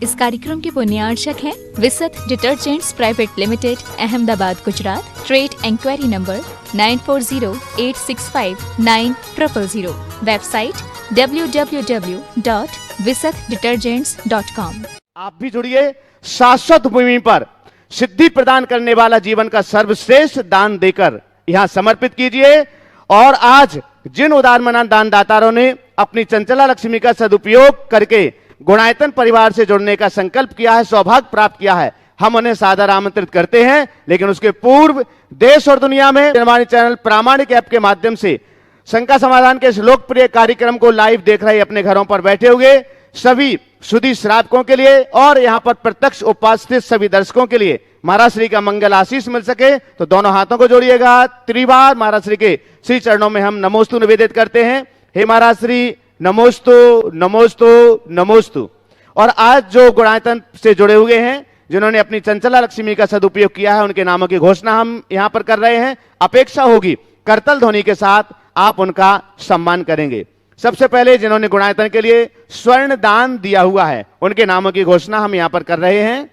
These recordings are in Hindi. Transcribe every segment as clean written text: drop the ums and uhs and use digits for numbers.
इस कार्यक्रम के पुण्यार्चक हैं Visat detergents private limited, Ahmedabad, Gujarat. Trade inquiry number 9408659000। Website www.visatdetergents.com। आप भी जुड़िए। शाश्वत भूमि पर सिद्धि प्रदान करने वाला जीवन का सर्वश्रेष्ठ दान देकर यहां समर्पित कीजिए। और आज जिन उदारमना दानदाताओं ने अपनी चंचला लक्ष्मी का सदुपयोग करके गुणायतन परिवार से जुड़ने का संकल्प किया है, सौभाग्य प्राप्त किया है, हम उन्हें सादर आमंत्रित करते हैं। लेकिन उसके पूर्व देश और दुनिया में हमारे चैनल प्रामाणिक ऐप के माध्यम से शंका समाधान के इस लोकप्रिय कार्यक्रम को लाइव देख रहे अपने घरों पर बैठे हुए सभी सुधी श्रावकों के लिए और यहां पर प्रत्यक्ष उपस्थित सभी दर्शकों के लिए महाराज श्री का मंगल आशीष मिल सके तो दोनों हाथों को जोड़िएगा। त्रिबार महाराज श्री के श्री चरणों में हम नमोस्तु निवेदित करते हैं। हे महाराज श्री, नमोस्तु नमोस्तु नमोस्तु। और आज जो गुणायतन से जुड़े हुए हैं, जिन्होंने अपनी चंचला लक्ष्मी का सदुपयोग किया है, उनके नामों की घोषणा हम यहां पर कर रहे हैं। अपेक्षा होगी करतल ध्वनि के साथ आप उनका सम्मान करेंगे। सबसे पहले जिन्होंने गुणायतन के लिए स्वर्ण दान दिया हुआ है, उनके नामों की घोषणा हम यहां पर कर रहे हैं।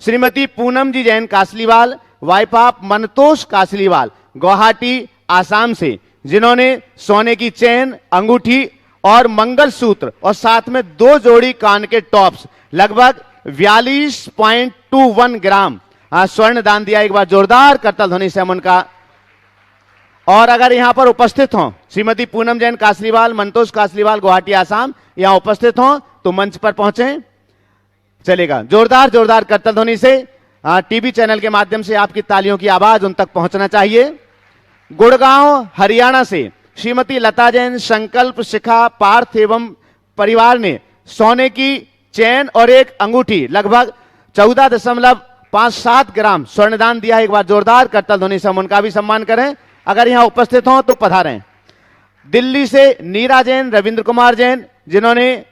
श्रीमती पूनम जी जैन कासलीवाल, वाइफ ऑफ मनतोष कासलीवाल, गुवाहाटी, आसाम से, जिन्होंने सोने की चेन, अंगूठी और मंगलसूत्र और साथ में 2 जोड़ी कान के टॉप्स लगभग 42.21 ग्राम स्वर्ण दान दिया। एक बार जोरदार करतल ध्वनि से हम उनका। और अगर यहां पर उपस्थित हों श्रीमती पूनम जैन कासलीवाल, मंतोष कासलीवाल, गुवाहाटी, आसाम, यहां उपस्थित हों तो मंच पर पहुंचे, चलेगा। जोरदार जोरदार करतल ध्वनि से टीवी चैनल के माध्यम से आपकी तालियों की आवाज उन तक पहुंचना चाहिए। गुड़गांव, हरियाणा से श्रीमती लता जैन, संकल्प, शिखा, पार्थ एवं परिवार ने सोने की चैन और एक अंगूठी लगभग 14.57 ग्राम स्वर्णदान दिया है। एक बार जोरदार करतल ध्वनि से हम उनका भी सम्मान करें। अगर यहां उपस्थित हों तो पधारें। दिल्ली से नीरा जैन, रविंद्र कुमार जैन, जिन्होंने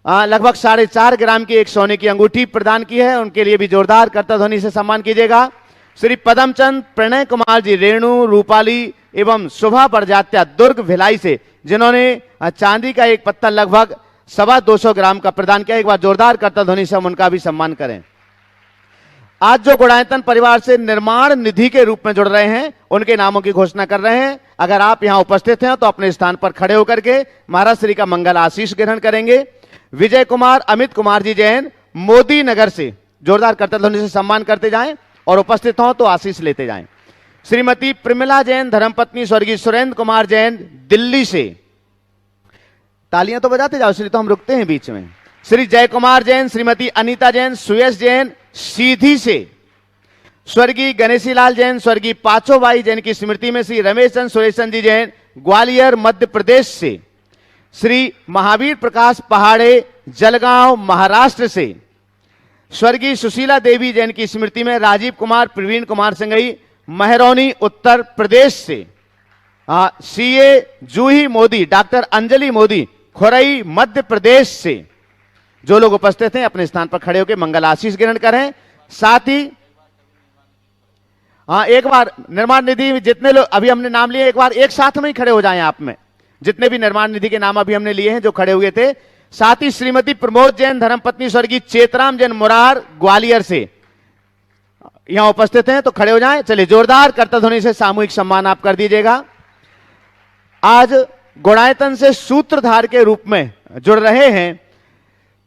लगभग 4.5 ग्राम की एक सोने की अंगूठी प्रदान की है, उनके लिए भी जोरदार करतल ध्वनि से सम्मान कीजिएगा। श्री पदमचंद प्रणय कुमार जी, रेणु, रूपाली एवं शुभा प्रजात्या, दुर्ग, भिलाई से, जिन्होंने चांदी का एक पत्थर लगभग 225 ग्राम का प्रदान किया। एक बार जोरदार करतल ध्वनि से हम उनका भी सम्मान करें। आज जो गुणायतन परिवार से निर्माण निधि के रूप में जुड़ रहे हैं, उनके नामों की घोषणा कर रहे हैं। अगर आप यहां उपस्थित हैं तो अपने स्थान पर खड़े होकर के महाराज श्री का मंगल आशीष ग्रहण करेंगे। विजय कुमार, अमित कुमार जी जैन, मोदी नगर से, जोरदार करतल ध्वनि से सम्मान करते जाएं और उपस्थित हों तो आशीष लेते जाएं। श्रीमती प्रमिला जैन, धर्मपत्नी स्वर्गीय सुरेंद्र कुमार जैन, दिल्ली से, तालियां तो बजाते जाओ श्री, तो हम रुकते हैं बीच में। श्री जय कुमार जैन, श्रीमती अनीता जैन, सुयश जैन, सीधी से, स्वर्गीय गणेशीलाल जैन, स्वर्गीय पाचोबाई जैन की स्मृति में श्री रमेश चंद्र सुरेशन जी जैन, ग्वालियर, मध्य प्रदेश से, श्री महावीर प्रकाश पहाड़े, जलगांव, महाराष्ट्र से, स्वर्गीय सुशीला देवी जैन की स्मृति में राजीव कुमार, प्रवीण कुमार संगई, महरौनी, उत्तर प्रदेश से, सीए जूही मोदी, डॉक्टर अंजलि मोदी, खुरई, मध्य प्रदेश से। जो लोग उपस्थित हैं अपने स्थान पर खड़े होकर मंगल आशीष ग्रहण करें। साथ ही एक बार निर्माण निधि जितने लोग अभी हमने नाम लिए, एक बार एक साथ में ही खड़े हो जाएं आप में, जितने भी निर्माण निधि के नाम अभी हमने लिए हैं जो खड़े हुए थे। साथ ही श्रीमती प्रमोद जैन, धर्मपत्नी स्वर्गीय चेतराम जैन, मुरार, ग्वालियर से, यहां उपस्थित हैं तो खड़े हो जाएं। चलिए जोरदार करतल ध्वनि से सामूहिक सम्मान आप कर दीजिएगा। आज गुणायतन से सूत्रधार के रूप में जुड़ रहे हैं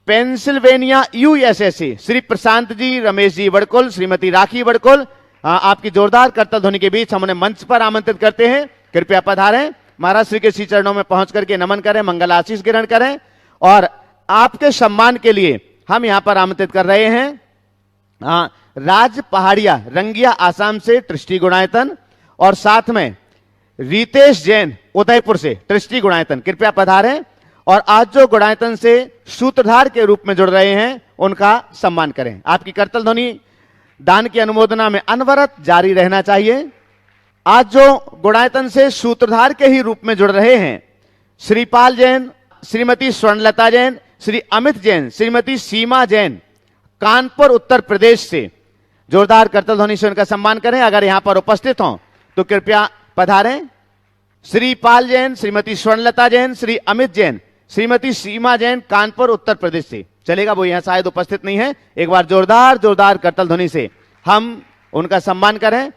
पेंसिल्वेनिया यूएसए से श्री प्रशांत जी, रमेश जी वड़कुल, श्रीमती राखी वड़कुल। आपकी जोरदार करतल ध्वनि के बीच हम उन्हें मंच पर आमंत्रित करते हैं। कृपया पधारें, महाराज श्री के श्री चरणों में पहुंच करके नमन करें, मंगल आशीष ग्रहण करें। और आपके सम्मान के लिए हम यहां पर आमंत्रित कर रहे हैं राज पहाड़िया, रंगिया, आसाम से, ट्रस्टी गुणायतन, और साथ में रितेश जैन, उदयपुर से, ट्रस्टी गुणायतन। कृपया पधारें और आज जो गुणायतन से सूत्रधार के रूप में जुड़ रहे हैं उनका सम्मान करें। आपकी करतल ध्वनि दान की अनुमोदना में अनवरत जारी रहना चाहिए। आज जो गुणायतन से सूत्रधार के ही रूप में जुड़ रहे हैं श्रीपाल जैन, श्रीमती स्वर्णलता जैन, श्री अमित जैन, श्रीमती सीमा जैन, कानपुर, उत्तर प्रदेश से, जोरदार करतल ध्वनि से उनका सम्मान करें। अगर यहां पर उपस्थित हों तो कृपया पधारें। श्री पाल जैन, श्रीमती स्वर्णलता जैन, श्री अमित जैन, श्रीमती सीमा जैन, कानपुर, उत्तर प्रदेश से। चलेगा, वो यहाँ शायद उपस्थित नहीं है। एक बार जोरदार जोरदार करतल ध्वनि से हम उनका सम्मान करें।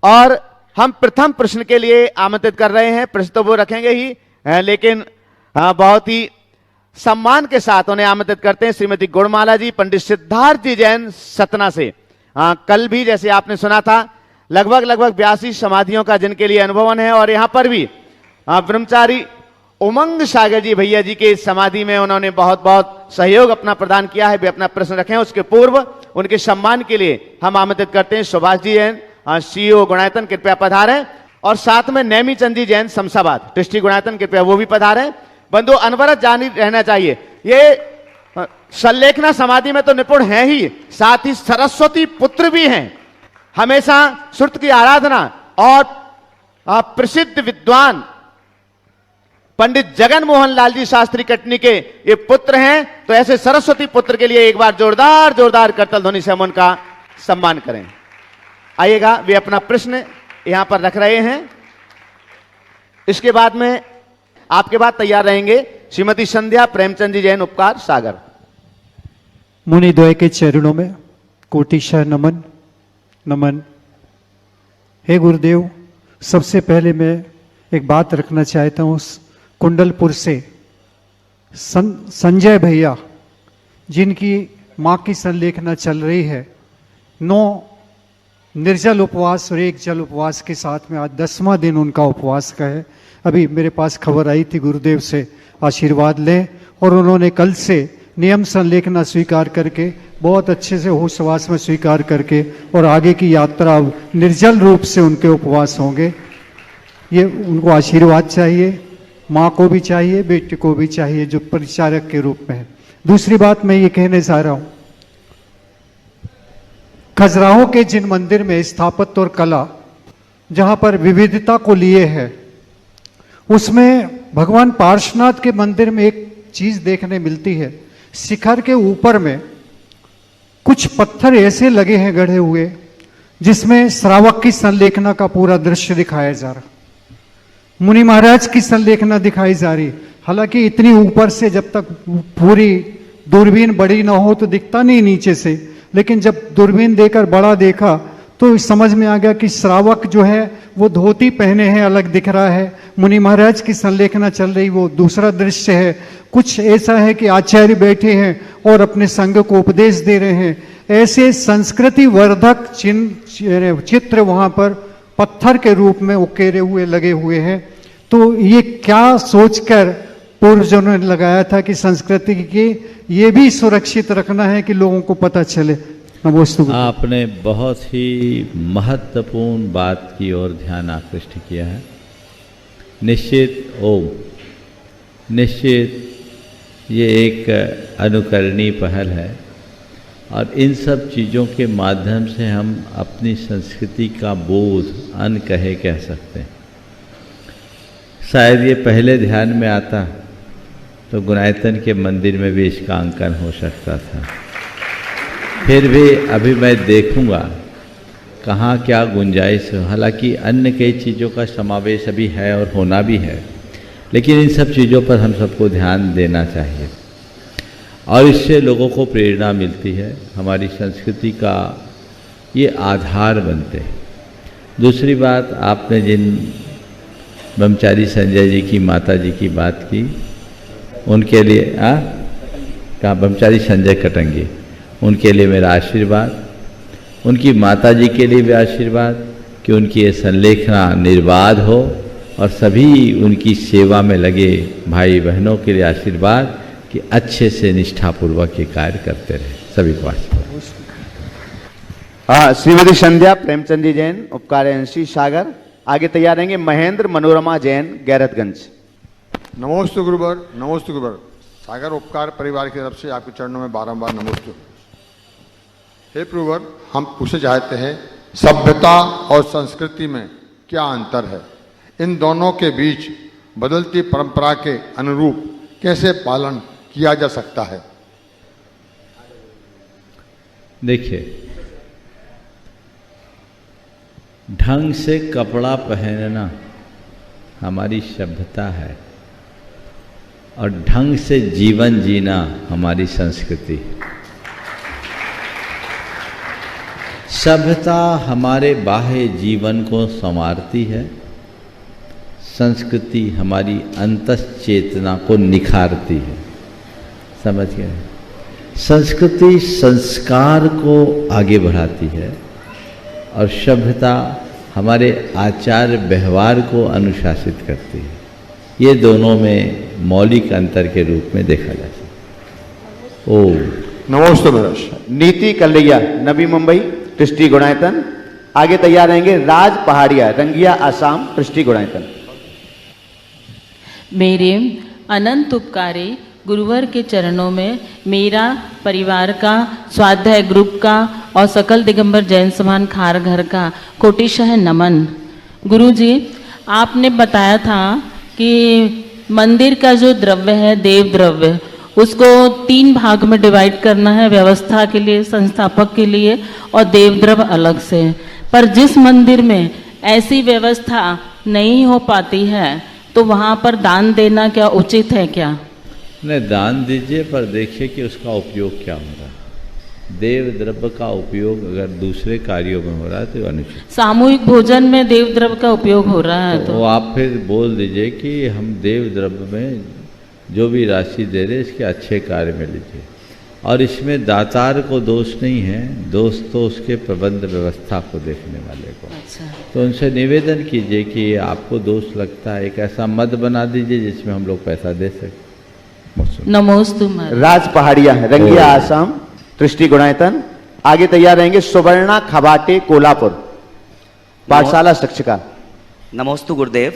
और हम प्रथम प्रश्न के लिए आमंत्रित कर रहे हैं। प्रश्न तो वो रखेंगे ही, लेकिन बहुत ही सम्मान के साथ उन्हें आमंत्रित करते हैं श्रीमती गुणमाला जी, पंडित सिद्धार्थ जी जैन सतना से। कल भी जैसे आपने सुना था लगभग 82 समाधियों का जिनके लिए अनुभवन है, और यहां पर भी ब्रह्मचारी उमंग सागर जी भैया जी के समाधि में उन्होंने बहुत बहुत सहयोग अपना प्रदान किया है। वे अपना प्रश्न रखें। उसके पूर्व उनके सम्मान के लिए हम आमंत्रित करते हैं सुभाष जी जैन, सीईओ गुणायतन, कृपया पधारें। और साथ में नैमी चंद जी जैन शमशाबाद, ट्रस्टी गुणायतन, कृपया वो भी पधारें। बंधु अनवरत जारी रहना चाहिए। ये संलेखना समाधि में तो निपुण है ही, साथ ही सरस्वती पुत्र भी हैं। हमेशा श्रुत की आराधना और प्रसिद्ध विद्वान पंडित जगन मोहन लाल जी शास्त्री कटनी के ये पुत्र हैं। तो ऐसे सरस्वती पुत्र के लिए एक बार जोरदार जोरदार करतल ध्वनि से हम उनका सम्मान करें। आइएगा, वे अपना प्रश्न यहां पर रख रहे हैं। इसके बाद में आपके बाद तैयार रहेंगे श्रीमती संध्या प्रेमचंद जी जैन, उपकार सागर। मुनि द्वय के चरणों में कोटिशः नमन नमन। हे गुरुदेव, सबसे पहले मैं एक बात रखना चाहता हूँ। कुंडलपुर से संजय भैया, जिनकी माँ की संलेखना चल रही है, 9 निर्जल उपवास और 1 जल उपवास के साथ में आज 10वां दिन उनका उपवास का है। अभी मेरे पास खबर आई थी, गुरुदेव से आशीर्वाद लें। और उन्होंने कल से नियम संलेखना स्वीकार करके बहुत अच्छे से होशवास में स्वीकार करके और आगे की यात्रा निर्जल रूप से उनके उपवास होंगे। ये उनको आशीर्वाद चाहिए, माँ को भी चाहिए, बेटे को भी चाहिए, जो परिचारक के रूप में है। दूसरी बात मैं ये कहने जा रहा हूं, खजुराहो के जिन मंदिर में स्थापत्य और कला जहां पर विविधता को लिए है, उसमें भगवान पार्श्वनाथ के मंदिर में एक चीज देखने मिलती है। शिखर के ऊपर में कुछ पत्थर ऐसे लगे हैं गढ़े हुए, जिसमें श्रावक की संलेखना का पूरा दृश्य दिखाया जा रहा, मुनि महाराज की संलेखना दिखाई जा रही। हालांकि इतनी ऊपर से जब तक पूरी दूरबीन बड़ी ना हो तो दिखता नहीं नीचे से, लेकिन जब दूरबीन देकर बड़ा देखा तो समझ में आ गया कि श्रावक जो है वो धोती पहने हैं, अलग दिख रहा है। मुनि महाराज की संलेखना चल रही, वो दूसरा दृश्य है। कुछ ऐसा है कि आचार्य बैठे हैं और अपने संघ को उपदेश दे रहे हैं। ऐसे संस्कृति वर्धक चित्र वहां पर पत्थर के रूप में उकेरे हुए लगे हुए हैं। तो ये क्या सोचकर पूर्वजों ने लगाया था कि संस्कृति की ये भी सुरक्षित रखना है कि लोगों को पता चले। आपने बहुत ही महत्वपूर्ण बात की ओर ध्यान आकृष्ट किया है। निश्चित ये एक अनुकरणीय पहल है, और इन सब चीज़ों के माध्यम से हम अपनी संस्कृति का बोध अनकहे कह सकते हैं। शायद ये पहले ध्यान में आता तो गुणायतन के मंदिर में भी इसका अंकन हो सकता था। फिर भी अभी मैं देखूंगा कहाँ क्या गुंजाइश हो। हालांकि अन्य कई चीज़ों का समावेश अभी है और होना भी है, लेकिन इन सब चीज़ों पर हम सबको ध्यान देना चाहिए, और इससे लोगों को प्रेरणा मिलती है, हमारी संस्कृति का ये आधार बनते हैं। दूसरी बात, आपने जिन ब्रह्मचारी संजय जी की माता जी की बात की, उनके लिए कहाँ ब्रह्मचारी संजय कटंगी, उनके लिए मेरा आशीर्वाद, उनकी माता जी के लिए भी आशीर्वाद कि उनकी ये संलेखना निर्बाध हो, और सभी उनकी सेवा में लगे भाई बहनों के लिए आशीर्वाद कि अच्छे से निष्ठापूर्वक ये कार्य करते रहे। सभी को आशीर्वाद। श्रीमती संध्या प्रेमचंद जी जैन, उपकार एनसी सागर। आगे तैयार रहेंगे महेंद्र मनोरमा जैन, गैरतगंज। नमोस्तु गुरुवर, नमोस्तु गुरुवर। सागर उपकार परिवार की तरफ से आपके चरणों में बारंबार नमोस्तु। हे प्रभुवर, हम पूछना चाहते हैं सभ्यता और संस्कृति में क्या अंतर है? इन दोनों के बीच बदलती परंपरा के अनुरूप कैसे पालन किया जा सकता है? देखिए, ढंग से कपड़ा पहनना हमारी सभ्यता है। और ढंग से जीवन जीना हमारी संस्कृति। सभ्यता हमारे बाह्य जीवन को संवारती है, संस्कृति हमारी अंतश्चेतना को निखारती है। समझ गए? संस्कृति संस्कार को आगे बढ़ाती है और सभ्यता हमारे आचार व्यवहार को अनुशासित करती है। ये दोनों में मौलिक अंतर के रूप में देखा जा सकता है। ओ नमोस्तु महाराज। नीति कल्लैया, नवी मुंबई, ट्रिस्टी गुणायतन। आगे तैयार रहेंगे राज पहाड़िया, रंगिया आसाम, ट्रिस्टी गुणायतन। मेरे अनंत उपकारी गुरुवर के चरणों में मेरा, परिवार का, स्वाध्याय ग्रुप का और सकल दिगंबर जैन समान खार घर का कोटिशः नमन। गुरुजी, आपने बताया था कि मंदिर का जो द्रव्य है, देव द्रव्य, उसको 3 भाग में डिवाइड करना है, व्यवस्था के लिए, संस्थापक के लिए और देव द्रव्य अलग से। पर जिस मंदिर में ऐसी व्यवस्था नहीं हो पाती है तो वहाँ पर दान देना क्या उचित है क्या? नहीं, दान दीजिए, पर देखिए कि उसका उपयोग क्या हो रहा है। देव द्रव्य का उपयोग अगर दूसरे कार्यों में हो रहा है तो अनुचित। सामूहिक भोजन में देव द्रव्य का उपयोग हो रहा है तो आप फिर बोल दीजिए कि हम देव द्रव्य में जो भी राशि दे रहे इसके अच्छे कार्य में लीजिए। और इसमें दातार को दोष नहीं है, दोष तो उसके प्रबंध व्यवस्था को देखने वाले को। अच्छा। तो उनसे निवेदन कीजिए कि आपको दोष लगता है, एक ऐसा मद बना दीजिए जिसमें हम लोग पैसा दे सकें। नमोस्तु महाराज। राज पहाड़िया, रंगिया आसाम, ट्रिस्टी गुणायतन। आगे तैयार रहेंगे सुवर्णा खबाटे, कोल्हापुर, पाठशाला शिक्षिका। नमोस्तु गुरुदेव।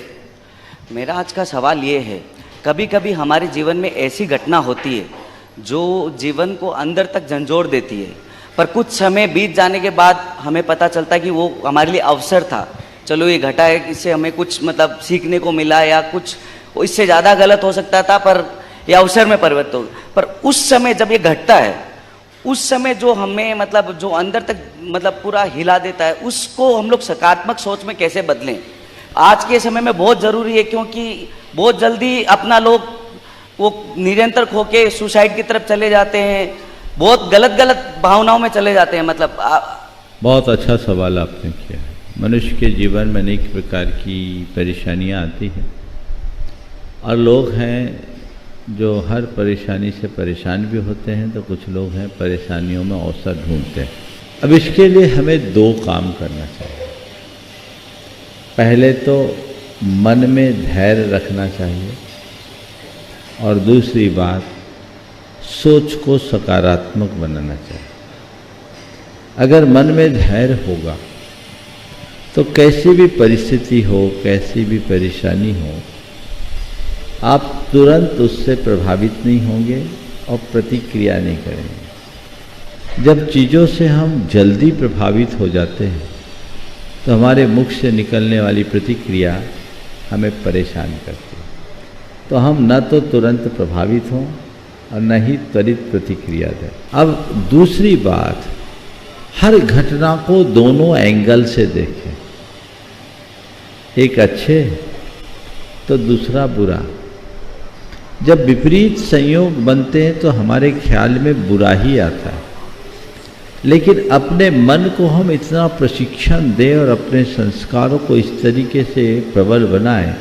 मेरा आज का सवाल ये है, कभी कभी हमारे जीवन में ऐसी घटना होती है जो जीवन को अंदर तक झंझोड़ देती है, पर कुछ समय बीत जाने के बाद हमें पता चलता है कि वो हमारे लिए अवसर था। चलो ये घटा है, इससे हमें कुछ मतलब सीखने को मिला, या कुछ इससे ज़्यादा गलत हो सकता था पर यह अवसर में परिवर्तित हो। पर उस समय जब ये घटता है, उस समय जो हमें मतलब जो अंदर तक मतलब पूरा हिला देता है, उसको हम लोग सकारात्मक सोच में कैसे बदलें? आज के समय में बहुत ज़रूरी है, क्योंकि बहुत जल्दी अपना लोग वो निरंतर खो के सुसाइड की तरफ चले जाते हैं, बहुत गलत गलत भावनाओं में चले जाते हैं। मतलब बहुत अच्छा सवाल आपने किया। मनुष्य के जीवन में अनेक प्रकार की परेशानियां आती हैं और लोग हैं जो हर परेशानी से परेशान भी होते हैं, तो कुछ लोग हैं परेशानियों में अवसर ढूंढते हैं। अब इसके लिए हमें 2 काम करना चाहिए। पहले तो मन में धैर्य रखना चाहिए और दूसरी बात, सोच को सकारात्मक बनाना चाहिए। अगर मन में धैर्य होगा तो कैसी भी परिस्थिति हो, कैसी भी परेशानी हो, आप तुरंत उससे प्रभावित नहीं होंगे और प्रतिक्रिया नहीं करेंगे। जब चीज़ों से हम जल्दी प्रभावित हो जाते हैं तो हमारे मुख से निकलने वाली प्रतिक्रिया हमें परेशान करती है। तो हम न तो तुरंत प्रभावित हों और न ही त्वरित प्रतिक्रिया दें। अब दूसरी बात, हर घटना को दोनों एंगल से देखें, एक अच्छे तो दूसरा बुरा। जब विपरीत संयोग बनते हैं तो हमारे ख्याल में बुरा ही आता है, लेकिन अपने मन को हम इतना प्रशिक्षण दें और अपने संस्कारों को इस तरीके से प्रबल बनाएं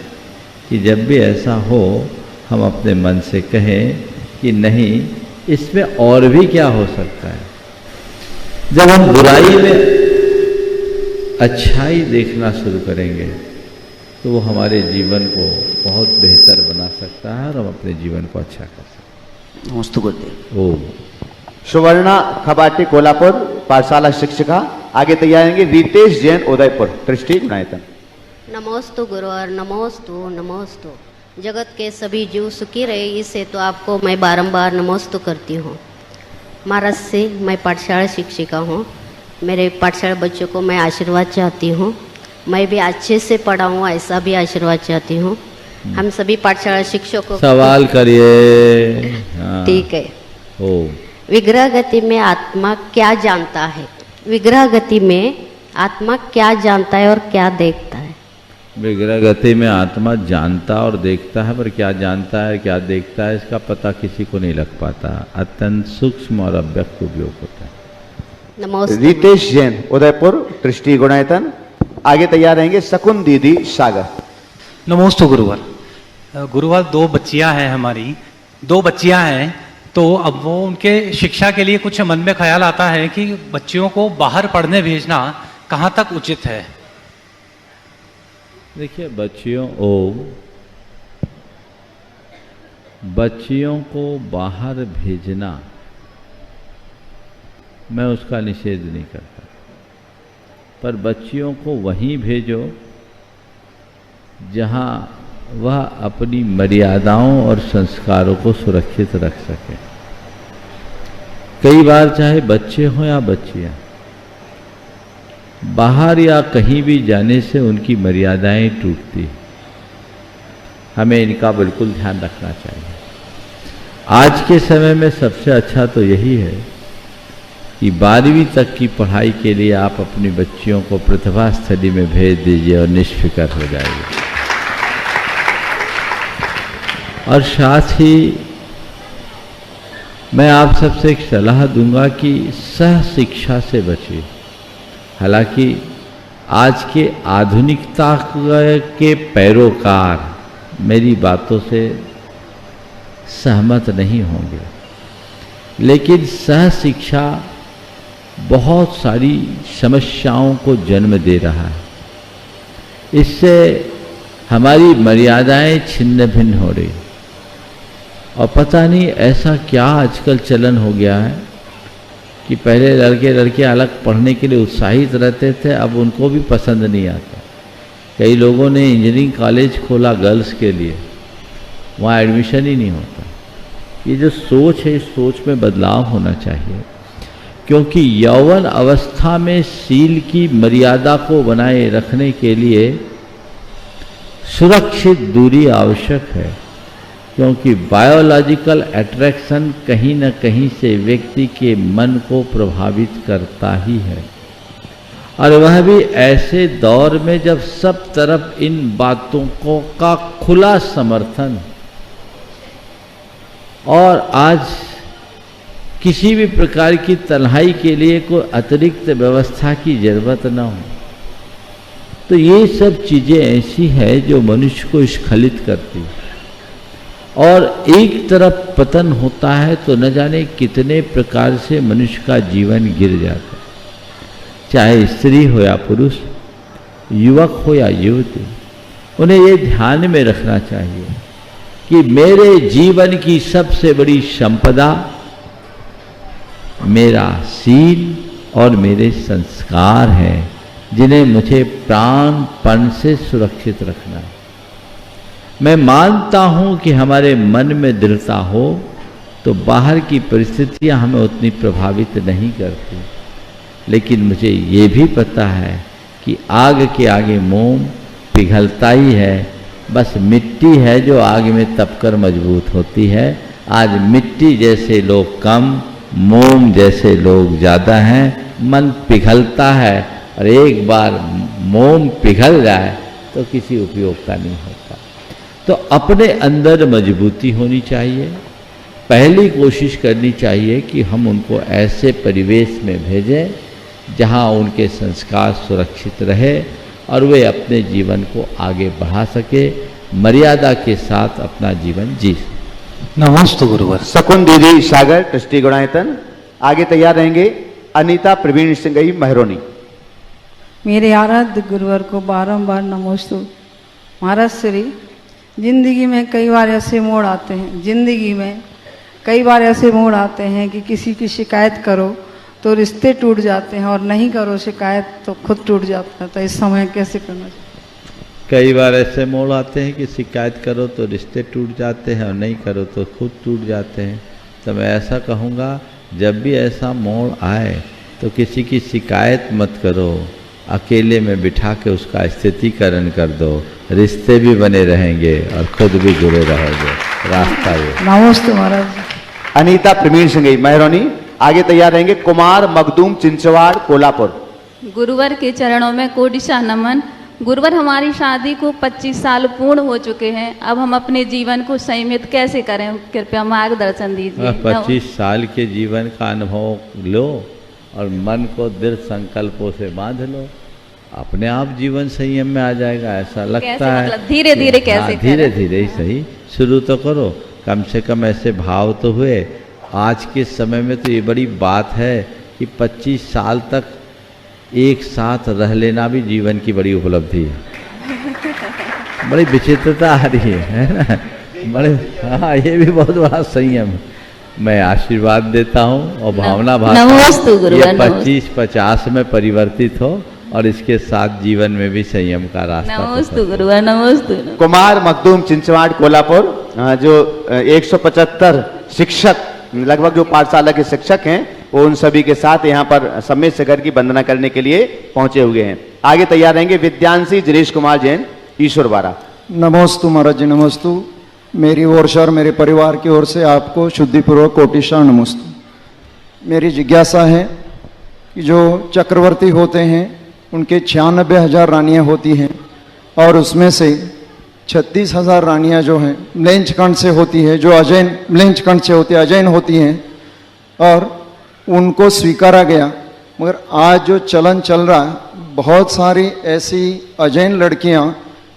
कि जब भी ऐसा हो हम अपने मन से कहें कि नहीं, इसमें और भी क्या हो सकता है। जब हम बुराई में अच्छाई देखना शुरू करेंगे तो वो हमारे जीवन को बहुत बेहतर बना सकता है और हम अपने जीवन को अच्छा कर सकते हैं। नमस्ते गुरुदेव। ओम। सुवर्णा खबाटे, कोल्हापुर, पाठशाला शिक्षिका। आगे तैयार रहेंगे रितेश जैन, उदयपुर, ट्रिस्टी गुणायतन। नमोस्तु गुरुवर, नमोस्तु नमोस्तु। जगत के सभी जीव सुखी रहे, इससे तो आपको मैं बारंबार नमोस्तु करती हूँ। महाराज से मैं पाठशाला शिक्षिका हूँ। मेरे पाठशाला बच्चों को मैं आशीर्वाद चाहती हूँ। मैं भी अच्छे से पढ़ाऊँ ऐसा भी आशीर्वाद चाहती हूँ। हम सभी पाठशाला शिक्षकों सवाल करिए। हाँ। ठीक है। ओम। विग्रह गति में आत्मा क्या जानता है? विग्रह गति में आत्मा क्या जानता है और क्या देखता है? विग्रह गति में आत्मा जानता और देखता है, पर क्या जानता है क्या देखता है इसका पता किसी को नहीं लग पाता। अत्यंत सूक्ष्म और अव्यक्त उपयोग होता है। नमस्ते। रितेश जैन उदयपुर दृष्टि गुणायतन। आगे तैयार रहेंगे शकुन दीदी सागर। नमोस्तु गुरुवर। गुरुवर दो बच्चियां हैं हमारी, दो बच्चियां हैं, तो अब वो उनके शिक्षा के लिए कुछ मन में ख्याल आता है कि बच्चियों को बाहर पढ़ने भेजना कहाँ तक उचित है। देखिए बच्चियों को बाहर भेजना मैं उसका निषेध नहीं करता, पर बच्चियों को वहीं भेजो जहाँ वह अपनी मर्यादाओं और संस्कारों को सुरक्षित रख सके। कई बार चाहे बच्चे हों या बच्चियां, बाहर या कहीं भी जाने से उनकी मर्यादाएं टूटती। हमें इनका बिल्कुल ध्यान रखना चाहिए। आज के समय में सबसे अच्छा तो यही है कि 12वीं तक की पढ़ाई के लिए आप अपनी बच्चियों को प्रतिभा स्थली में भेज दीजिए और निष्फिक्र हो जाएगी। और साथ ही मैं आप सबसे एक सलाह दूंगा कि सह शिक्षा से बचिए। हालांकि आज के आधुनिकता के पैरोकार मेरी बातों से सहमत नहीं होंगे, लेकिन सह शिक्षा बहुत सारी समस्याओं को जन्म दे रहा है। इससे हमारी मर्यादाएं छिन्न भिन्न हो रही, और पता नहीं ऐसा क्या आजकल चलन हो गया है कि पहले लड़के लड़कियां अलग पढ़ने के लिए उत्साहित रहते थे, अब उनको भी पसंद नहीं आता। कई लोगों ने इंजीनियरिंग कॉलेज खोला गर्ल्स के लिए, वहाँ एडमिशन ही नहीं होता। ये जो सोच है, इस सोच में बदलाव होना चाहिए, क्योंकि यौवन अवस्था में शील की मर्यादा को बनाए रखने के लिए सुरक्षित दूरी आवश्यक है, क्योंकि बायोलॉजिकल अट्रैक्शन कहीं न कहीं से व्यक्ति के मन को प्रभावित करता ही है। और वह भी ऐसे दौर में जब सब तरफ इन बातों को का खुला समर्थन, और आज किसी भी प्रकार की तन्हाई के लिए कोई अतिरिक्त व्यवस्था की जरूरत न हो, तो ये सब चीज़ें ऐसी है जो मनुष्य को स्खलित करती है। और एक तरफ पतन होता है तो न जाने कितने प्रकार से मनुष्य का जीवन गिर जाता है, चाहे स्त्री हो या पुरुष, युवक हो या युवती। उन्हें ये ध्यान में रखना चाहिए कि मेरे जीवन की सबसे बड़ी संपदा मेरा शील और मेरे संस्कार हैं, जिन्हें मुझे प्राणपण से सुरक्षित रखना है। मैं मानता हूं कि हमारे मन में दृढ़ता हो तो बाहर की परिस्थितियां हमें उतनी प्रभावित नहीं करती, लेकिन मुझे ये भी पता है कि आग के आगे मोम पिघलता ही है। बस मिट्टी है जो आग में तपकर मजबूत होती है। आज मिट्टी जैसे लोग कम, मोम जैसे लोग ज़्यादा हैं। मन पिघलता है, और एक बार मोम पिघल जाए तो किसी उपयोग का नहीं होता। तो अपने अंदर मजबूती होनी चाहिए। पहली कोशिश करनी चाहिए कि हम उनको ऐसे परिवेश में भेजें जहां उनके संस्कार सुरक्षित रहे और वे अपने जीवन को आगे बढ़ा सके, मर्यादा के साथ अपना जीवन जी सके। नमस्ते गुरुवर। शकुन दीदी सागर ट्रस्टी गुणायतन। आगे तैयार रहेंगे अनीता प्रवीण सिंगई महरोनी। मेरे आराध्य गुरुवर को बारंबार नमोस्तु। महाराज श्री, जिंदगी में कई बार ऐसे मोड़ आते हैं, जिंदगी में कई बार ऐसे मोड़ आते हैं कि किसी की शिकायत करो तो रिश्ते टूट जाते हैं, और नहीं करो शिकायत तो खुद टूट जाता है। तो इस समय कैसे करना चाहिए? कई बार ऐसे मोड़ आते हैं कि शिकायत करो तो रिश्ते टूट जाते हैं, और नहीं करो तो खुद टूट जाते हैं। तो मैं ऐसा कहूँगा, जब भी ऐसा मोड़ आए तो किसी की शिकायत मत करो, अकेले में बिठा के उसका स्थितीकरण कर दो। रिश्ते भी बने रहेंगे और खुद भी जुड़े रहोगे। रास्ता ये। नमस्ते महाराज। अनीता प्रवीण सिंगई महरोनी। आगे तैयार रहेंगे कुमार मखदूम चिंचवाड़ कोल्हापुर। गुरुवर के चरणों में कोटिशा नमन। गुरुवर हमारी शादी को 25 साल पूर्ण हो चुके हैं। अब हम अपने जीवन को संयमित कैसे करें, कृपया मार्गदर्शन दीजिए। 25 साल के जीवन का अनुभव लो और मन को दृढ़ संकल्पों से बांध लो, अपने आप जीवन संयम में आ जाएगा। ऐसा लगता है मतलब धीरे धीरे कैसे धीरे धीरे ही सही, शुरू तो करो, कम से कम ऐसे भाव तो हुए। आज के समय में तो ये बड़ी बात है कि 25 साल तक एक साथ रह लेना भी जीवन की बड़ी उपलब्धि है। बड़ी विचित्रता आ रही है ना, बड़े, हाँ ये भी बहुत बड़ा संयम है। मैं आशीर्वाद देता हूँ और भावना नमोस्तु गुरुवर, 25-50 में परिवर्तित हो और इसके साथ जीवन में भी संयम का रास्ता। नमोस्तु गुरुवर, नमोस्तु। कुमार मखदूम चिंचवाड़ कोल्हापुर, जो 175 शिक्षक लगभग जो पाठशाला के शिक्षक हैं वो उन सभी के साथ यहाँ पर सम्मेद शिखर की वंदना करने के लिए पहुंचे हुए हैं। आगे तैयार रहेंगे विद्यांशी जिनेश कुमार जैन ईश्वरवाड़ा। नमोस्तु महाराज जी, नमोस्तु। मेरी ओर से और मेरे परिवार की ओर से आपको शुद्धिपूर्वक कोटिशा नमोस्तु। मेरी जिज्ञासा है कि जो चक्रवर्ती होते हैं उनके 96,000 रानियाँ होती हैं और उसमें से 36,000 रानियाँ जो हैं म्लेंच कंठ से होती है, जो अजैन म्लेंच कंठ से होती है, अजैन होती हैं और उनको स्वीकारा गया। मगर आज जो चलन चल रहा है, बहुत सारी ऐसी अजैन लड़कियां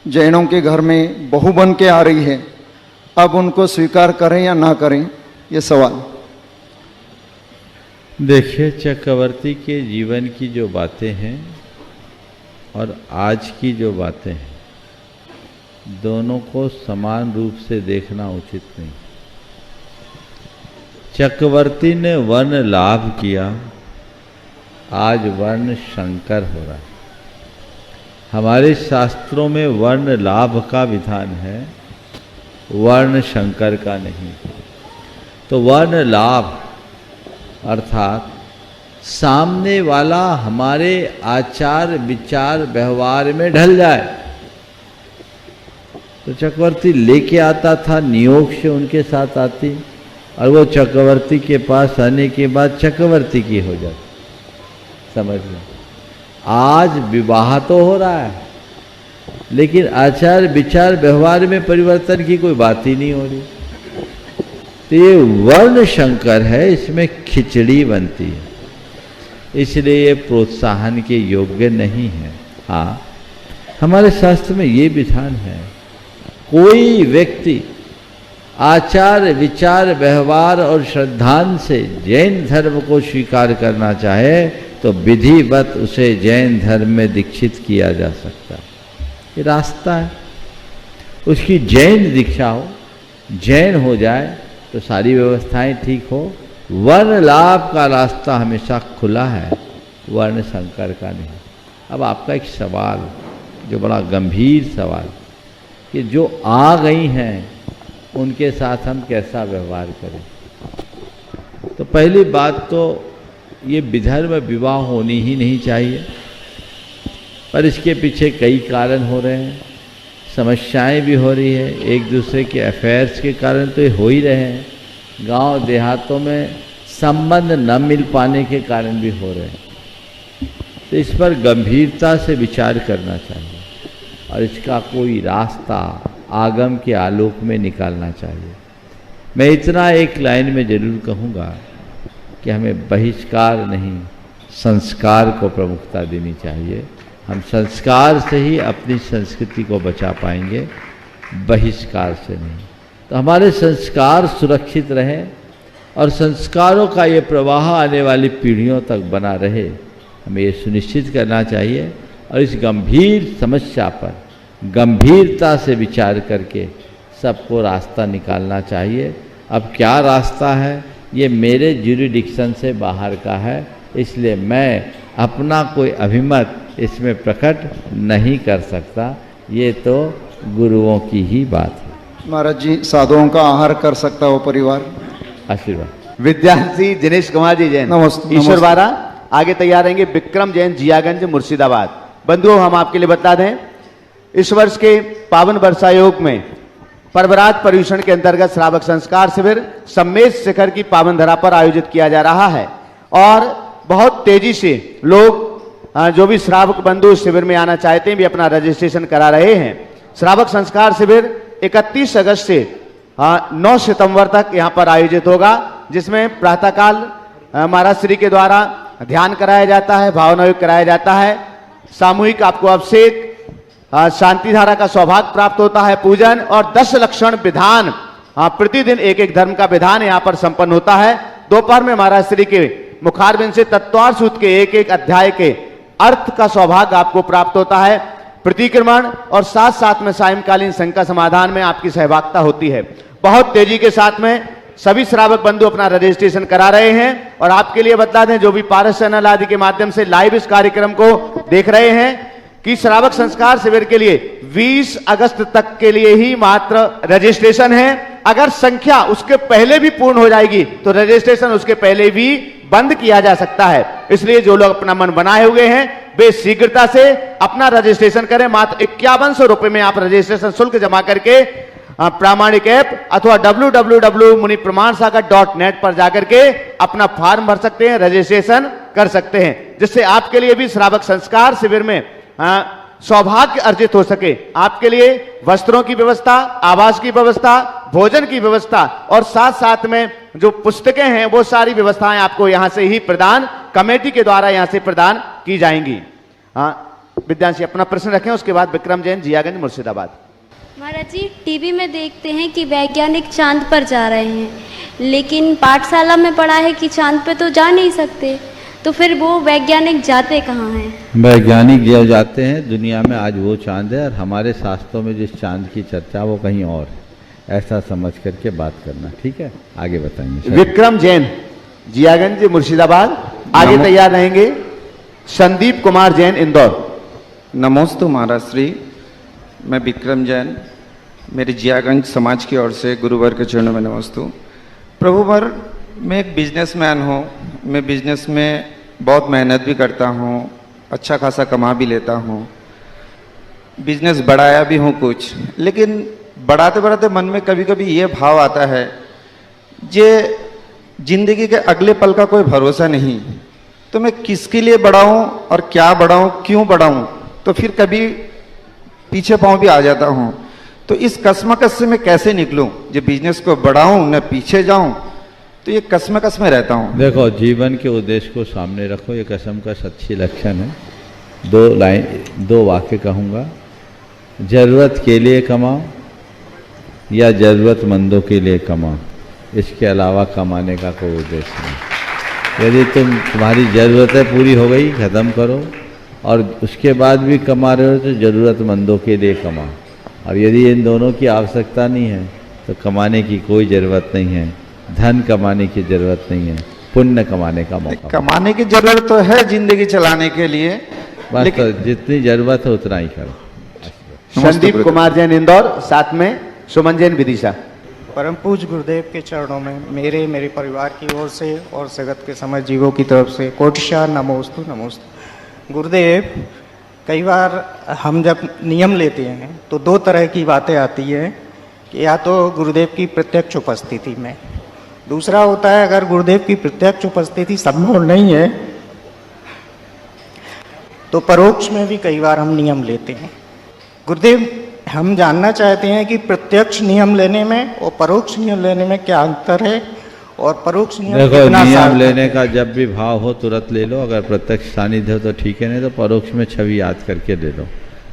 जैनों के घर में बहू बन के आ रही है। अब उनको स्वीकार करें या ना करें, ये सवाल। देखिए, चक्रवर्ती के जीवन की जो बातें हैं और आज की जो बातें हैं, दोनों को समान रूप से देखना उचित नहीं। चक्रवर्ती ने वर्ण लाभ किया, आज वर्ण शंकर हो रहा है। हमारे शास्त्रों में वर्ण लाभ का विधान है, वर्ण शंकर का नहीं। तो वर्ण लाभ अर्थात सामने वाला हमारे आचार विचार व्यवहार में ढल जाए। तो चक्रवर्ती लेके आता था, नियोग से उनके साथ आती और वो चक्रवर्ती के पास आने के बाद चक्रवर्ती की हो जाती। समझ लो, आज विवाह तो हो रहा है लेकिन आचार विचार व्यवहार में परिवर्तन की कोई बात ही नहीं हो रही। तो ये वर्ण शंकर है, इसमें खिचड़ी बनती है, इसलिए ये प्रोत्साहन के योग्य नहीं है। हाँ, हमारे शास्त्र में ये विधान है, कोई व्यक्ति आचार विचार व्यवहार और श्रद्धान से जैन धर्म को स्वीकार करना चाहे तो विधिवत उसे जैन धर्म में दीक्षित किया जा सकता है। ये रास्ता है, उसकी जैन दीक्षा हो, जैन हो जाए तो सारी व्यवस्थाएं ठीक हो। वर्ण लाभ का रास्ता हमेशा खुला है, वर्ण संकर का नहीं। अब आपका एक सवाल जो बड़ा गंभीर सवाल कि जो आ गई हैं उनके साथ हम कैसा व्यवहार करें। तो पहली बात तो ये विधर्म विवाह होनी ही नहीं चाहिए, पर इसके पीछे कई कारण हो रहे हैं, समस्याएं भी हो रही है, एक दूसरे के अफेयर्स के कारण तो ये हो ही रहे हैं, गांव देहातों में संबंध न मिल पाने के कारण भी हो रहे हैं। तो इस पर गंभीरता से विचार करना चाहिए और इसका कोई रास्ता आगम के आलोक में निकालना चाहिए। मैं इतना एक लाइन में जरूर कहूँगा कि हमें बहिष्कार नहीं, संस्कार को प्रमुखता देनी चाहिए। हम संस्कार से ही अपनी संस्कृति को बचा पाएंगे, बहिष्कार से नहीं। तो हमारे संस्कार सुरक्षित रहें और संस्कारों का ये प्रवाह आने वाली पीढ़ियों तक बना रहे, हमें ये सुनिश्चित करना चाहिए। और इस गंभीर समस्या पर गंभीरता से विचार करके सबको रास्ता निकालना चाहिए। अब क्या रास्ता है ये मेरे ज्यूरिडिक्शन से बाहर का है, इसलिए मैं अपना कोई अभिमत इसमें प्रकट नहीं कर सकता, ये तो गुरुओं की ही बात है। महाराज जी, साधुओं का आहार कर सकता हो परिवार? आशीर्वाद। विद्यांशी जिनेश कुमार जी जैन नमस्ते। ईश्वरवाड़ा। आगे तैयार रहेंगे विक्रम जैन जियागंज मुर्शिदाबाद। बंधुओं, हम आपके लिए बता दें, इस वर्ष के पावन वर्षायोग में परवरात पर्यूषण के अंतर्गत श्रावक संस्कार शिविर सम्मेद शिखर की पावन धरा पर आयोजित किया जा रहा है और बहुत तेजी से लोग जो भी श्रावक बंधु इस शिविर में आना चाहते हैं भी अपना रजिस्ट्रेशन करा रहे हैं। श्रावक संस्कार शिविर 31 अगस्त से 9 सितंबर तक यहाँ पर आयोजित होगा, जिसमें प्रातःकाल महाराज श्री के द्वारा ध्यान कराया जाता है, भावना योग कराया जाता है, सामूहिक आपको अभिषेक, शांति धारा का सौभाग्य प्राप्त होता है, पूजन और 10 लक्षण विधान, प्रतिदिन एक एक धर्म का विधान यहाँ पर संपन्न होता है। दोपहर में महाराज श्री के मुखारबिंद से तत्वार सूत्र के एक एक अध्याय के अर्थ का सौभाग्य आपको प्राप्त होता है, प्रतिक्रमण और साथ साथ में सायंकालीन शंका समाधान में आपकी सहभागिता होती है। बहुत तेजी के साथ में सभी श्रावक बंधु अपना रजिस्ट्रेशन करा रहे हैं। और आपके लिए बता दें, जो भी पारस चैनल आदि के माध्यम से लाइव इस कार्यक्रम को देख रहे हैं, कि श्रावक संस्कार शिविर के लिए 20 अगस्त तक के लिए ही मात्र रजिस्ट्रेशन है। अगर संख्या उसके पहले भी पूर्ण हो जाएगी तो रजिस्ट्रेशन उसके पहले भी बंद किया जा सकता है। इसलिए जो लोग अपना मन बनाए हुए हैं वे शीघ्रता से अपना रजिस्ट्रेशन करें। मात्र 5100 रुपए में आप रजिस्ट्रेशन शुल्क जमा करके प्रामाणिक ऐप अथवा www.munipramansagar.net पर जाकर के अपना फॉर्म भर सकते हैं, रजिस्ट्रेशन कर सकते हैं, जिससे आपके लिए भी श्रावक संस्कार शिविर में सौभाग्य अर्जित हो सके। आपके लिए वस्त्रों की व्यवस्था, आवास की व्यवस्था, भोजन की व्यवस्था और साथ साथ में जो पुस्तकें हैं वो सारी व्यवस्थाएं आपको यहां से ही प्रदान, कमेटी के द्वारा यहां से प्रदान की जाएंगी। विद्यांशी अपना प्रश्न रखें, उसके बाद विक्रम जैन, जियागंज, मुर्शिदाबाद। महाराज जी, टीवी में देखते हैं कि वैज्ञानिक चांद पर जा रहे हैं, लेकिन पाठशाला में पढ़ा है कि चांद पे तो जा नहीं सकते, तो फिर वो वैज्ञानिक जाते कहाँ हैं? वैज्ञानिक जो जाते हैं दुनिया में, आज वो चांद है और हमारे शास्त्रों में जिस चांद की चर्चा वो कहीं और है, ऐसा समझ करके बात करना। ठीक है, आगे बताएंगे। विक्रम जैन, जियागंज, मुर्शिदाबाद। आगे तैयार रहेंगे संदीप कुमार जैन, इंदौर। नमोस्तु महाराज श्री, मैं विक्रम जैन, मेरे जियागंज समाज की ओर से गुरुवर के चरणों में नमस्तु। प्रभुवर, मैं एक बिजनेसमैन हूँ, मैं बिजनेस में बहुत मेहनत भी करता हूँ, अच्छा खासा कमा भी लेता हूँ, बिजनेस बढ़ाया भी हूँ कुछ, लेकिन बढ़ाते बढ़ाते मन में कभी कभी ये भाव आता है जे जिंदगी के अगले पल का कोई भरोसा नहीं, तो मैं किसके लिए बढ़ाऊँ और क्या बढ़ाऊँ, क्यों बढ़ाऊँ, तो फिर कभी पीछे पाँव भी आ जाता हूँ। तो इस कसमकस से मैं कैसे निकलूँ, जो बिजनेस को बढ़ाऊँ न पीछे जाऊँ, तो ये कसमकस में रहता हूँ। देखो, जीवन के उद्देश्य को सामने रखो, ये कसमकस अच्छी लक्षण है। दो वाक्य कहूँगा, जरूरत के लिए कमाओ या जरूरतमंदों के लिए कमाओ, इसके अलावा कमाने का कोई उद्देश्य नहीं। यदि तुम्हारी ज़रूरतें पूरी हो गई, ख़त्म करो, और उसके बाद भी कमा रहे हो तो ज़रूरतमंदों के लिए कमाओ। और यदि इन दोनों की आवश्यकता नहीं है तो कमाने की कोई ज़रूरत नहीं है, धन कमाने की ज़रूरत नहीं है, पुण्य कमाने का मौका। कमाने की ज़रूरत तो है जिंदगी चलाने के लिए, बस तो जितनी ज़रूरत है उतना ही करो। संदीप कुमार जैन, इंदौर। साथ में सुमन जैन, विदिशा। परम पूज्य गुरुदेव के चरणों में मेरे परिवार की ओर से और जगत के समस्त जीवों की तरफ से कोटिशाह नमोस्तु नमोस्तु। गुरुदेव, कई बार हम जब नियम लेते हैं तो दो तरह की बातें आती है कि या तो गुरुदेव की प्रत्यक्ष उपस्थिति में, दूसरा होता है अगर गुरुदेव की प्रत्यक्ष उपस्थिति संभव नहीं है तो परोक्ष में भी कई बार हम नियम लेते हैं। गुरुदेव, हम जानना चाहते हैं कि प्रत्यक्ष नियम लेने में और परोक्ष नियम लेने में क्या अंतर है, और परोक्ष नियम देखो, नियम लेने का जब भी भाव हो तुरंत ले लो, अगर प्रत्यक्ष सानिध्य हो तो ठीक है, नहीं तो परोक्ष में छवि याद करके ले लो।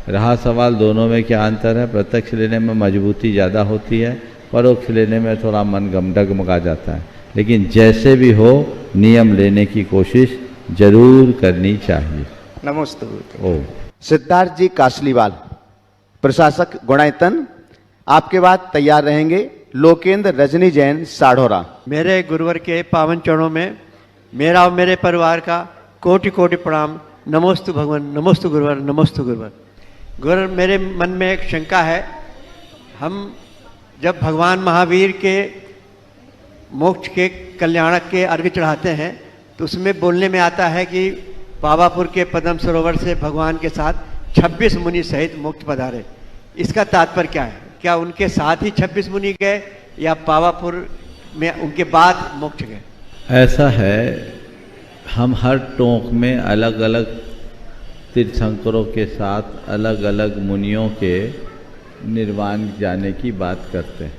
रहा सवाल दोनों में क्या अंतर है, प्रत्यक्ष लेने में मजबूती ज़्यादा होती है, परोक्ष लेने में थोड़ा मन डगमगा जाता है। लेकिन जैसे भी हो नियम लेने की कोशिश जरूर करनी चाहिए। नमस्ते। ओ सिद्धार्थ जी कासलीवाल, प्रशासक गुणायतन। आपके बाद तैयार रहेंगे लोकेंद्र रजनी जैन, साढ़ोरा। मेरे गुरुवर के पावन चरणों में मेरा और मेरे परिवार का कोटि कोटि प्रणाम। नमोस्तु भगवान, नमोस्तु गुरुवर, नमोस्तु गुरुवर। गुरुवर, मेरे मन में एक शंका है, हम जब भगवान महावीर के मोक्ष के कल्याणक के अर्घ्य चढ़ाते हैं तो उसमें बोलने में आता है कि पावापुर के पद्म सरोवर से भगवान के साथ 26 मुनि सहित मोक्ष पधारे। इसका तात्पर्य क्या है? क्या उनके साथ ही 26 मुनि गए या पावापुर में उनके बाद मोक्ष गए? ऐसा है, हम हर टोंक में अलग अलग तीर्थंकरों के साथ अलग अलग मुनियों के निर्वाण जाने की बात करते हैं।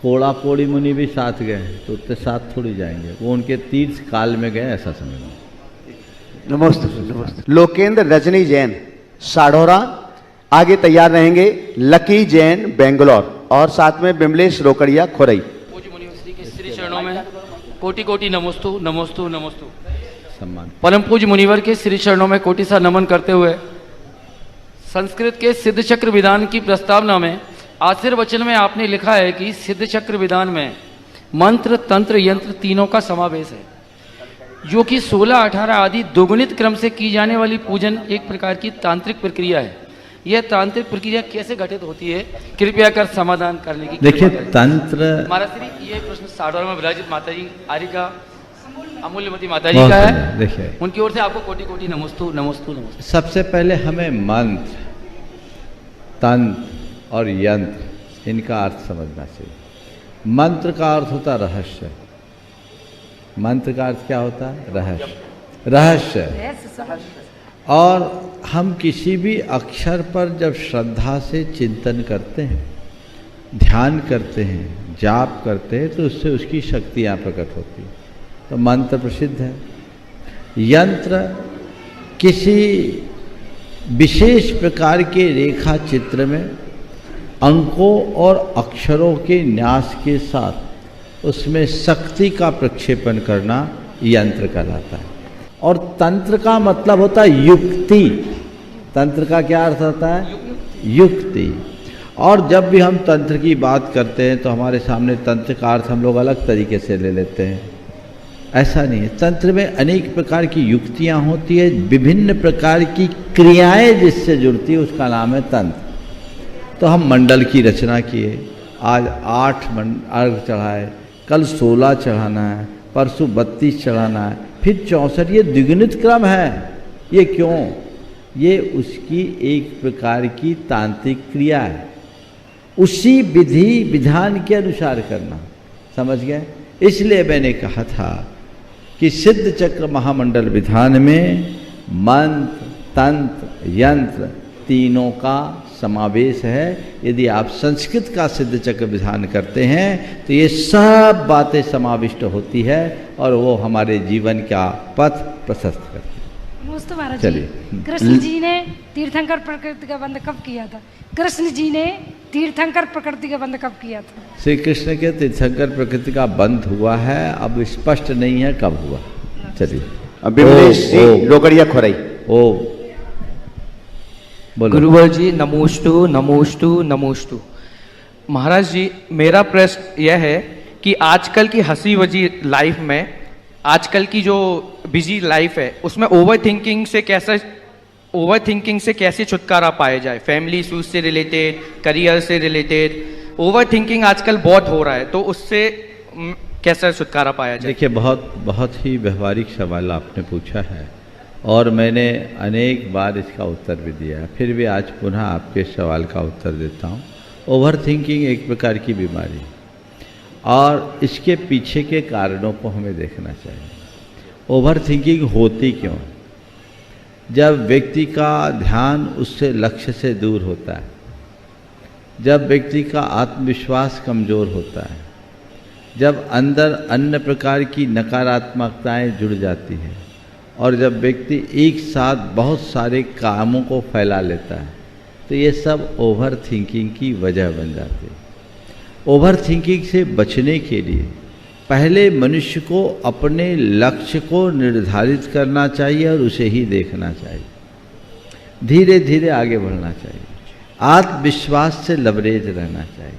कोड़ा कोड़ी मुनि भी साथ गए, तो उतने साथ थोड़ी जाएंगे, वो उनके तीर्थ काल में गए, ऐसा समझो। नमस्ते नमस्ते। लोकेंद्र रजनी जैन साढ़ोरा, आगे तैयार रहेंगे लकी जैन बेंगलोर, और साथ में बिमलेश रोकड़िया खोरई। श्री चरणों में कोटि कोटि नमोस्तु नमोस्तु नमोस्तु। सम्मान। परम पूज्य मुनिवर के श्री चरणों में कोटि सा नमन करते हुए संस्कृत के सिद्ध चक्र विधान की प्रस्तावना में आशीर्वचन में आपने लिखा है कि सिद्ध चक्र विधान में मंत्र तंत्र यंत्र तीनों का समावेश है, जो कि 16, 18 आदि दोगुणित क्रम से की जाने वाली पूजन एक प्रकार की तांत्रिक प्रक्रिया है। यह तांत्रिक प्रक्रिया कैसे घटित होती है, कृपया कर समाधान करने की। देखिए तंत्र, महाराज श्री ये प्रश्न साढ़ोर में विराजित माता जी आरिका अमूल्यमती माता जी का है, देखिए उनकी ओर से आपको कोटि कोटि नमोस्तु नमोस्तु नमोस्तु। सबसे पहले हमें मंत्र, तंत्र और यंत्र, इनका अर्थ समझना चाहिए। मंत्र का अर्थ होता रहस्य। मंत्र का अर्थ क्या होता है? रहस्य। रहस्य। और हम किसी भी अक्षर पर जब श्रद्धा से चिंतन करते हैं, ध्यान करते हैं, जाप करते हैं, तो उससे उसकी शक्तियाँ प्रकट होती हैं। तो मंत्र प्रसिद्ध है। यंत्र किसी विशेष प्रकार के रेखा चित्र में अंकों और अक्षरों के न्यास के साथ उसमें शक्ति का प्रक्षेपण करना यंत्र कहलाता है। और तंत्र का मतलब होता है युक्ति। तंत्र का क्या अर्थ होता है? युक्ति। और जब भी हम तंत्र की बात करते हैं तो हमारे सामने तंत्र का अर्थ हम लोग अलग तरीके से ले लेते हैं। ऐसा नहीं है। तंत्र में अनेक प्रकार की युक्तियाँ होती है, विभिन्न प्रकार की क्रियाएं जिससे जुड़ती है, उसका नाम है तंत्र। तो हम मंडल की रचना किए, आज 8 अर्घ चढ़ाए, कल 16 चढ़ाना है, परसों 32 चढ़ाना है, फिर 64। ये द्विगुणित क्रम है। ये क्यों? ये उसकी एक प्रकार की तांत्रिक क्रिया है, उसी विधि विधान के अनुसार करना। समझ गए? इसलिए मैंने कहा था कि सिद्ध चक्र महामंडल विधान में मंत्र तंत्र यंत्र तीनों का समावेश है। यदि आप संस्कृत का सिद्ध चक्र विधान करते हैं तो ये सब बातें समाविष्ट होती है और वो हमारे जीवन का पथ प्रशस्त करती है। नमस्ते महाराज। चलिए, कृष्ण जी ने तीर्थंकर प्रकृति का बंध कब किया था? कृष्ण जी ने तीर्थंकर प्रकृति का बंध कब किया था? श्री कृष्ण के तीर्थंकर प्रकृति का बंध हुआ है, अब स्पष्ट नहीं है कब हुआ। चलिए, बिमलेश जी रोकड़िया खोरई। ओ गुरुवर जी नमोस्तु नमोस्तु नमोस्तु। महाराज जी मेरा प्रश्न यह है कि आजकल की हंसी वजी लाइफ में, आजकल की जो बिजी लाइफ है उसमें ओवर थिंकिंग से कैसे छुटकारा पाया जाए? फैमिली इश्यूज से रिलेटेड, करियर से रिलेटेड ओवर थिंकिंग आजकल बहुत हो रहा है, तो उससे कैसे छुटकारा पाया जाए? देखिए, बहुत ही व्यवहारिक सवाल आपने पूछा है और मैंने अनेक बार इसका उत्तर भी दिया है, फिर भी आज पुनः आपके सवाल का उत्तर देता हूँ। ओवर थिंकिंग एक प्रकार की बीमारी है और इसके पीछे के कारणों को हमें देखना चाहिए। ओवर थिंकिंग होती क्यों? जब व्यक्ति का ध्यान उससे लक्ष्य से दूर होता है, जब व्यक्ति का आत्मविश्वास कमज़ोर होता है, जब अंदर अन्य प्रकार की नकारात्मकताएं जुड़ जाती हैं और जब व्यक्ति एक साथ बहुत सारे कामों को फैला लेता है, तो ये सब ओवर थिंकिंग की वजह बन जाती है। ओवर थिंकिंग से बचने के लिए पहले मनुष्य को अपने लक्ष्य को निर्धारित करना चाहिए और उसे ही देखना चाहिए। धीरे धीरे आगे बढ़ना चाहिए, आत्मविश्वास से लबरेज रहना चाहिए,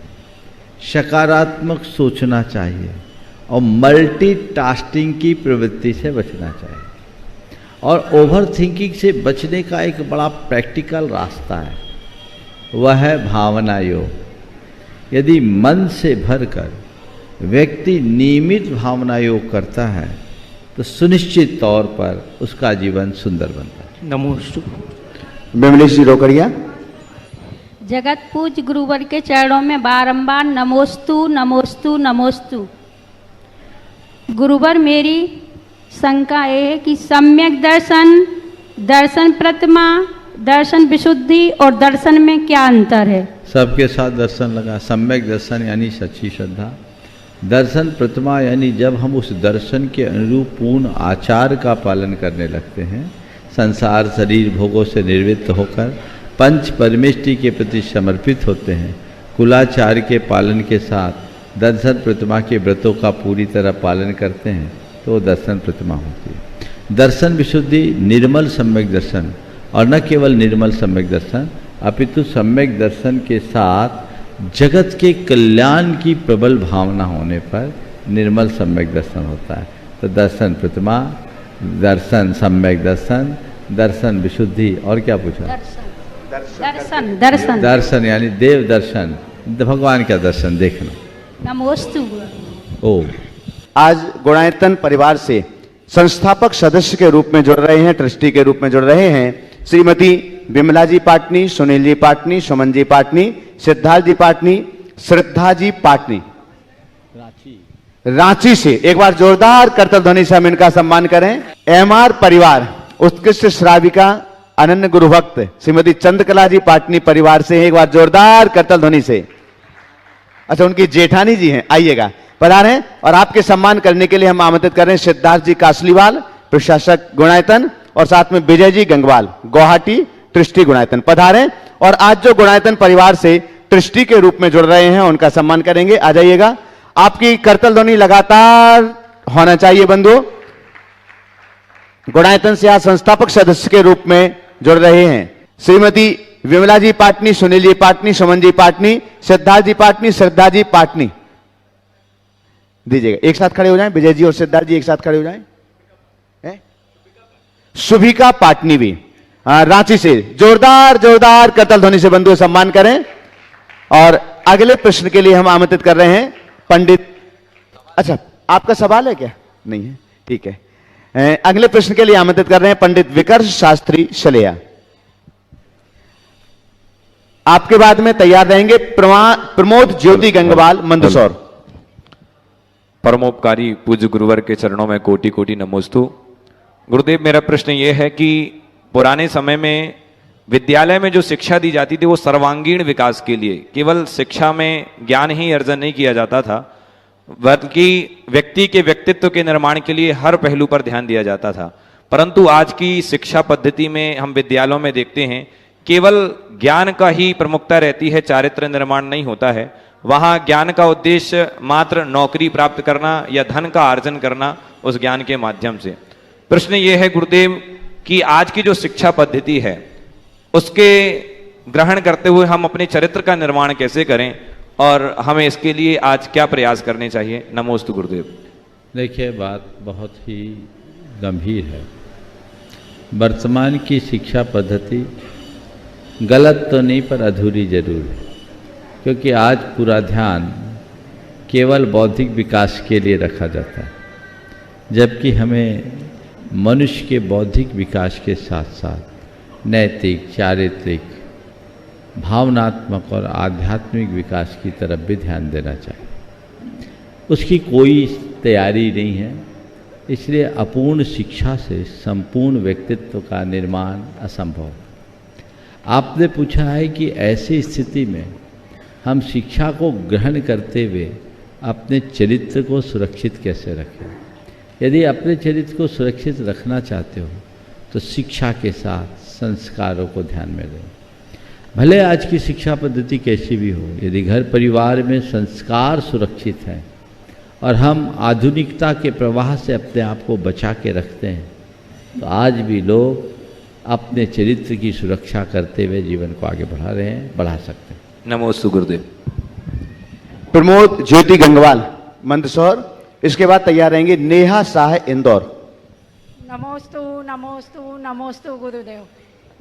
सकारात्मक सोचना चाहिए और मल्टीटास्किंग की प्रवृत्ति से बचना चाहिए। और ओवर थिंकिंग से बचने का एक बड़ा प्रैक्टिकल रास्ता है, वह है भावना योग। यदि मन से भरकर व्यक्ति नियमित भावना योग करता है तो सुनिश्चित तौर पर उसका जीवन सुंदर बनता है। नमोस्तु। बिमलेश जी रोकड़िया। जगत पूज्य गुरुवर के चरणों में बारंबार नमोस्तु नमोस्तु नमोस्तु। गुरुवर, मेरी शंका है कि सम्यक दर्शन दर्शन प्रतिमा, दर्शन विशुद्धि और दर्शन में क्या अंतर है? सबके साथ दर्शन लगा। सम्यक दर्शन यानी सच्ची श्रद्धा। दर्शन प्रतिमा यानी जब हम उस दर्शन के अनुरूप पूर्ण आचार का पालन करने लगते हैं, संसार शरीर भोगों से निर्वृत्त होकर पंच परमेष्टि के प्रति समर्पित होते हैं, कुलाचार के पालन के साथ दर्शन प्रतिमा के व्रतों का पूरी तरह पालन करते हैं, तो दर्शन प्रतिमा होती है। दर्शन विशुद्धि निर्मल सम्यक दर्शन, और न केवल निर्मल सम्यक दर्शन अपितु सम्यक दर्शन के साथ जगत के कल्याण की प्रबल भावना होने पर निर्मल सम्यक दर्शन होता है। तो दर्शन प्रतिमा, दर्शन सम्यक दर्शन, दर्शन विशुद्धि, और क्या पूछा? दर्शन दर्शन दर्शन यानी देव दर्शन, भगवान का दर्शन देखना। नमोस्तु। ओ आज गुणायतन परिवार से संस्थापक सदस्य के रूप में जुड़ रहे हैं, ट्रस्टी के रूप में जुड़ रहे हैं श्रीमती विमला जी पाटनी, सुनील जी पाटनी, सुमन जी पाटनी, सिद्धार्थ जी पाटनी, श्रद्धा जी पाटनी, रांची से। एक बार जोरदार करतल ध्वनि से हम इनका सम्मान करें। एमआर परिवार उत्कृष्ट श्राविका अनन्य गुरु भक्त श्रीमती चंद्रकला जी पाटनी परिवार से एक बार जोरदार करतल ध्वनि से। अच्छा, उनकी जेठानी जी हैं, आइएगा, पधारें। और आपके सम्मान करने के लिए हम आमंत्रित कर रहे हैं सिद्धार्थ जी कासलीवाल, प्रशासक गुणायतन, और साथ में विजय जी गंगवाल, गुवाहाटी ट्रस्टी गुणायतन, पधारें। और आज जो गुणायतन परिवार से ट्रस्टी के रूप में जुड़ रहे हैं उनका सम्मान करेंगे। आ जाइएगा, आपकी करतल ध्वनि लगातार होना चाहिए बंधु। गुणायतन से आज संस्थापक सदस्य के रूप में जुड़ रहे हैं श्रीमती विमला जी पाटनी, सुनील जी पाटनी, सुमन जी पाटनी, सिद्धार्थ जी पाटनी, श्रद्धा जी पाटनी। दीजिएगा, एक साथ खड़े हो जाएं, विजय जी और सिद्धार्थ जी एक साथ खड़े हो जाएं। शुभिका पाटनी भी रांची से जोरदार जोरदार करतल ध्वनि से बंधु सम्मान करें। और अगले प्रश्न के लिए हम आमंत्रित कर रहे हैं पंडित। अच्छा, आपका सवाल है क्या? नहीं है, ठीक है। अगले प्रश्न के लिए आमंत्रित कर रहे हैं पंडित विकर्ष शास्त्री शलेया। आपके बाद में तैयार रहेंगे प्रमोद ज्योति गंगवाल मंदसौर। परमोपकारी पूज्य गुरुवर के चरणों में कोटि कोटि नमोस्तु। गुरुदेव, मेरा प्रश्न ये है कि पुराने समय में विद्यालय में जो शिक्षा दी जाती थी वो सर्वांगीण विकास के लिए, केवल शिक्षा में ज्ञान ही अर्जन नहीं किया जाता था, बल्कि व्यक्ति के व्यक्तित्व के निर्माण के लिए हर पहलू पर ध्यान दिया जाता था। परंतु आज की शिक्षा पद्धति में हम विद्यालयों में देखते हैं केवल ज्ञान का ही प्रमुखता रहती है, चारित्र निर्माण नहीं होता है। वहाँ ज्ञान का उद्देश्य मात्र नौकरी प्राप्त करना या धन का अर्जन करना उस ज्ञान के माध्यम से। प्रश्न ये है गुरुदेव कि आज की जो शिक्षा पद्धति है उसके ग्रहण करते हुए हम अपने चरित्र का निर्माण कैसे करें और हमें इसके लिए आज क्या प्रयास करने चाहिए? नमोस्तु गुरुदेव। देखिए, बात बहुत ही गंभीर है। वर्तमान की शिक्षा पद्धति गलत तो नहीं पर अधूरी जरूर है, क्योंकि आज पूरा ध्यान केवल बौद्धिक विकास के लिए रखा जाता है, जबकि हमें मनुष्य के बौद्धिक विकास के साथ साथ नैतिक, चारित्रिक, भावनात्मक और आध्यात्मिक विकास की तरफ भी ध्यान देना चाहिए। उसकी कोई तैयारी नहीं है, इसलिए अपूर्ण शिक्षा से संपूर्ण व्यक्तित्व का निर्माण असंभव। आपने पूछा है कि ऐसी स्थिति में हम शिक्षा को ग्रहण करते हुए अपने चरित्र को सुरक्षित कैसे रखें। यदि अपने चरित्र को सुरक्षित रखना चाहते हो तो शिक्षा के साथ संस्कारों को ध्यान में लें। भले आज की शिक्षा पद्धति कैसी भी हो, यदि घर परिवार में संस्कार सुरक्षित हैं और हम आधुनिकता के प्रवाह से अपने आप को बचा के रखते हैं, तो आज भी लोग अपने चरित्र की सुरक्षा करते हुए जीवन को आगे बढ़ा रहे हैं, बढ़ा सकते हैं। नमोस्तु गुरुदेव। प्रमोद ज्योति गंगवाल मंदसौर, इसके बाद तैयार रहेंगे नेहा शाह इंदौर। नमोस्तु नमोस्तु नमोस्तु गुरुदेव।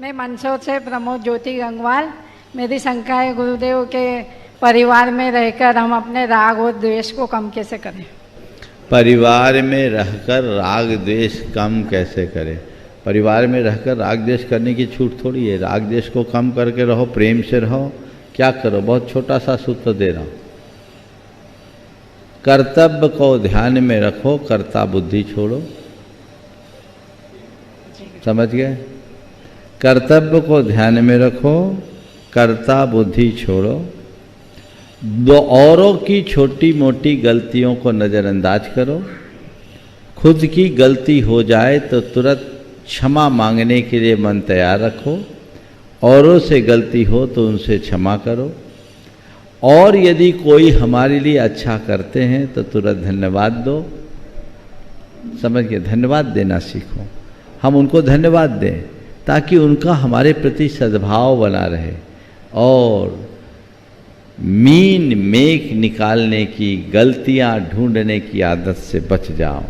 मैं मंदसौर से प्रमोद ज्योति गंगवाल। मेरी शंका है गुरुदेव के परिवार में रहकर हम अपने राग और द्वेष को कम कैसे करें? परिवार में रहकर राग द्वेष कम कैसे करें? परिवार में रहकर राग द्वेष करने की छूट थोड़ी है। राग द्वेष को कम करके रहो, प्रेम से रहो। क्या करो? बहुत छोटा सा सूत्र दे रहा हूँ। कर्तव्य को ध्यान में रखो, कर्ता बुद्धि छोड़ो। समझ गए? कर्तव्य को ध्यान में रखो, कर्ता बुद्धि छोड़ो, दो औरों की छोटी मोटी गलतियों को नज़रअंदाज करो, खुद की गलती हो जाए तो तुरंत क्षमा मांगने के लिए मन तैयार रखो, औरों से गलती हो तो उनसे क्षमा करो, और यदि कोई हमारे लिए अच्छा करते हैं तो तुरंत धन्यवाद दो। समझ के धन्यवाद देना सीखो, हम उनको धन्यवाद दें ताकि उनका हमारे प्रति सद्भाव बना रहे, और मीन मेख निकालने की, गलतियां ढूंढने की आदत से बच जाओ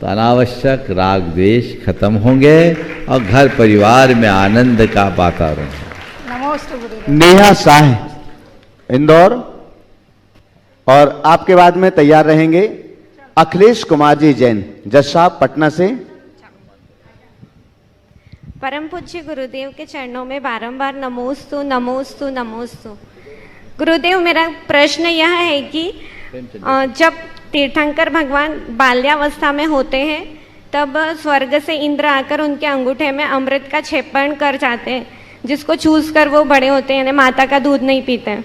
तो अनावश्यक राग द्वेष खत्म होंगे और घर परिवार में आनंद का वातावरण होगा। नेहा शाह इंदौर, और आपके बाद में तैयार रहेंगे अखिलेश कुमार जी जैन जस्सा पटना से। परम पूज्य गुरुदेव के चरणों में बारंबार नमोस्तु नमोस्तु नमोस्तु। गुरुदेव, मेरा प्रश्न यह है कि जब तीर्थंकर भगवान बाल्यावस्था में होते हैं तब स्वर्ग से इंद्र आकर उनके अंगूठे में अमृत का छेपण कर जाते हैं, जिसको चूस कर वो बड़े होते हैं, यानी माता का दूध नहीं पीते हैं।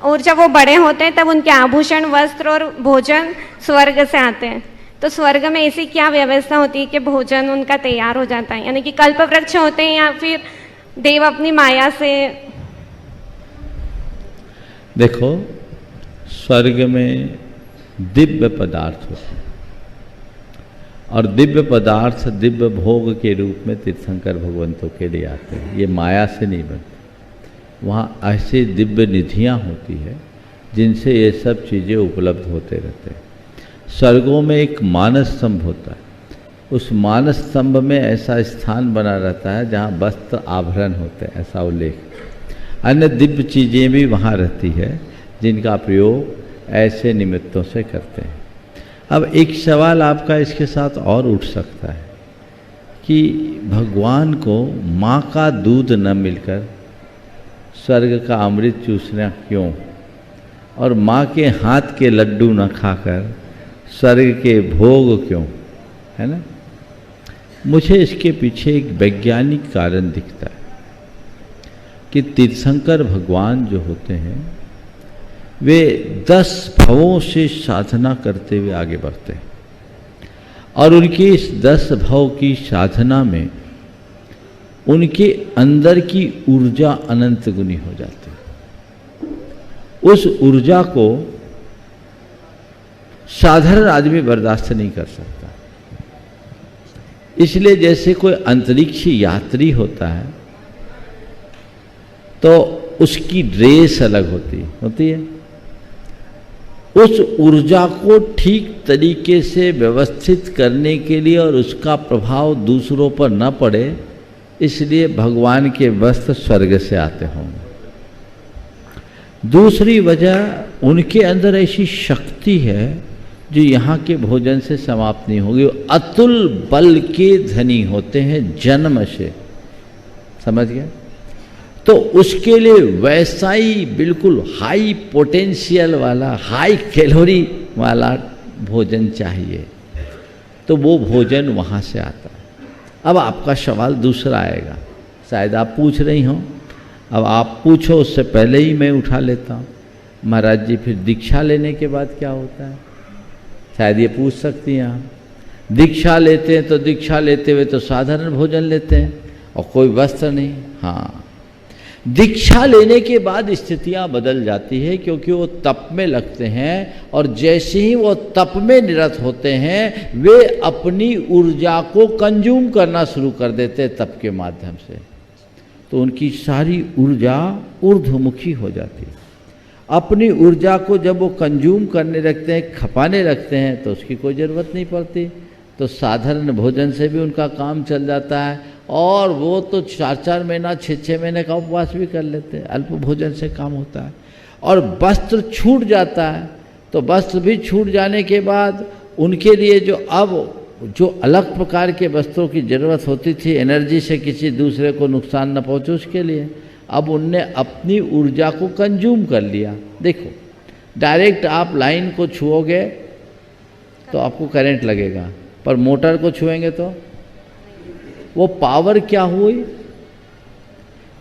और जब वो बड़े होते हैं तब उनके आभूषण, वस्त्र और भोजन स्वर्ग से आते हैं। तो स्वर्ग में ऐसी क्या व्यवस्था होती है कि भोजन उनका तैयार हो जाता है, यानी कि कल्प वृक्ष होते हैं या फिर देव अपनी माया से? देखो, स्वर्ग में दिव्य पदार्थ होते हैं और दिव्य पदार्थ दिव्य भोग के रूप में तीर्थंकर भगवंतों के लिए आते हैं, ये माया से नहीं बनते। वहाँ ऐसी दिव्य निधियाँ होती है जिनसे ये सब चीज़ें उपलब्ध होते रहते हैं। स्वर्गों में एक मानस स्तंभ होता है, उस मानस स्तंभ में ऐसा स्थान बना रहता है जहाँ वस्त्र आभरण होते हैं, ऐसा उल्लेख। अन्य दिव्य चीज़ें भी वहाँ रहती है जिनका प्रयोग ऐसे निमित्तों से करते हैं। अब एक सवाल आपका इसके साथ और उठ सकता है कि भगवान को माँ का दूध न मिलकर स्वर्ग का अमृत चूसना क्यों, और माँ के हाथ के लड्डू न खाकर स्वर्ग के भोग क्यों, है ना? मुझे इसके पीछे एक वैज्ञानिक कारण दिखता है कि तीर्थंकर भगवान जो होते हैं वे 10 भवों से साधना करते हुए आगे बढ़ते हैं, और उनकी इस 10 भव की साधना में उनके अंदर की ऊर्जा अनंत गुनी हो जाती है। उस ऊर्जा को साधारण आदमी बर्दाश्त नहीं कर सकता। इसलिए जैसे कोई अंतरिक्षी यात्री होता है तो उसकी ड्रेस अलग होती है। उस ऊर्जा को ठीक तरीके से व्यवस्थित करने के लिए और उसका प्रभाव दूसरों पर न पड़े, इसलिए भगवान के वस्त्र स्वर्ग से आते होंगे। दूसरी वजह, उनके अंदर ऐसी शक्ति है जो यहाँ के भोजन से समाप्त नहीं होगी। अतुल बल के धनी होते हैं जन्म से, समझ गए? तो उसके लिए वैसा ही बिल्कुल हाई पोटेंशियल वाला, हाई कैलोरी वाला भोजन चाहिए, तो वो भोजन वहाँ से आता है। अब आपका सवाल दूसरा आएगा, शायद आप पूछ रही हो, अब आप पूछो उससे पहले ही मैं उठा लेता हूँ, महाराज जी फिर दीक्षा लेने के बाद क्या होता है? शायद ये पूछ सकती हैं आप। दीक्षा लेते हैं तो दीक्षा लेते हुए तो साधारण भोजन लेते हैं और कोई वस्त्र नहीं। हाँ, दीक्षा लेने के बाद स्थितियां बदल जाती है, क्योंकि वो तप में लगते हैं, और जैसे ही वो तप में निरत होते हैं वे अपनी ऊर्जा को कंज्यूम करना शुरू कर देते हैं तप के माध्यम से। तो उनकी सारी ऊर्जा ऊर्ध्वमुखी हो जाती है। अपनी ऊर्जा को जब वो कंज्यूम करने लगते हैं, खपाने लगते हैं, तो उसकी कोई ज़रूरत नहीं पड़ती। तो साधारण भोजन से भी उनका काम चल जाता है, और वो तो 4-4 महीना 6-6 महीने का उपवास भी कर लेते हैं, अल्प भोजन से काम होता है। और वस्त्र छूट जाता है, तो वस्त्र भी छूट जाने के बाद उनके लिए जो अलग प्रकार के वस्त्रों की ज़रूरत होती थी, एनर्जी से किसी दूसरे को नुकसान न पहुँचे उसके लिए, अब उनने अपनी ऊर्जा को कंज्यूम कर लिया। देखो, डायरेक्ट आप लाइन को छुओगे तो आपको करंट लगेगा, पर मोटर को छुएंगे तो वो पावर क्या हुई?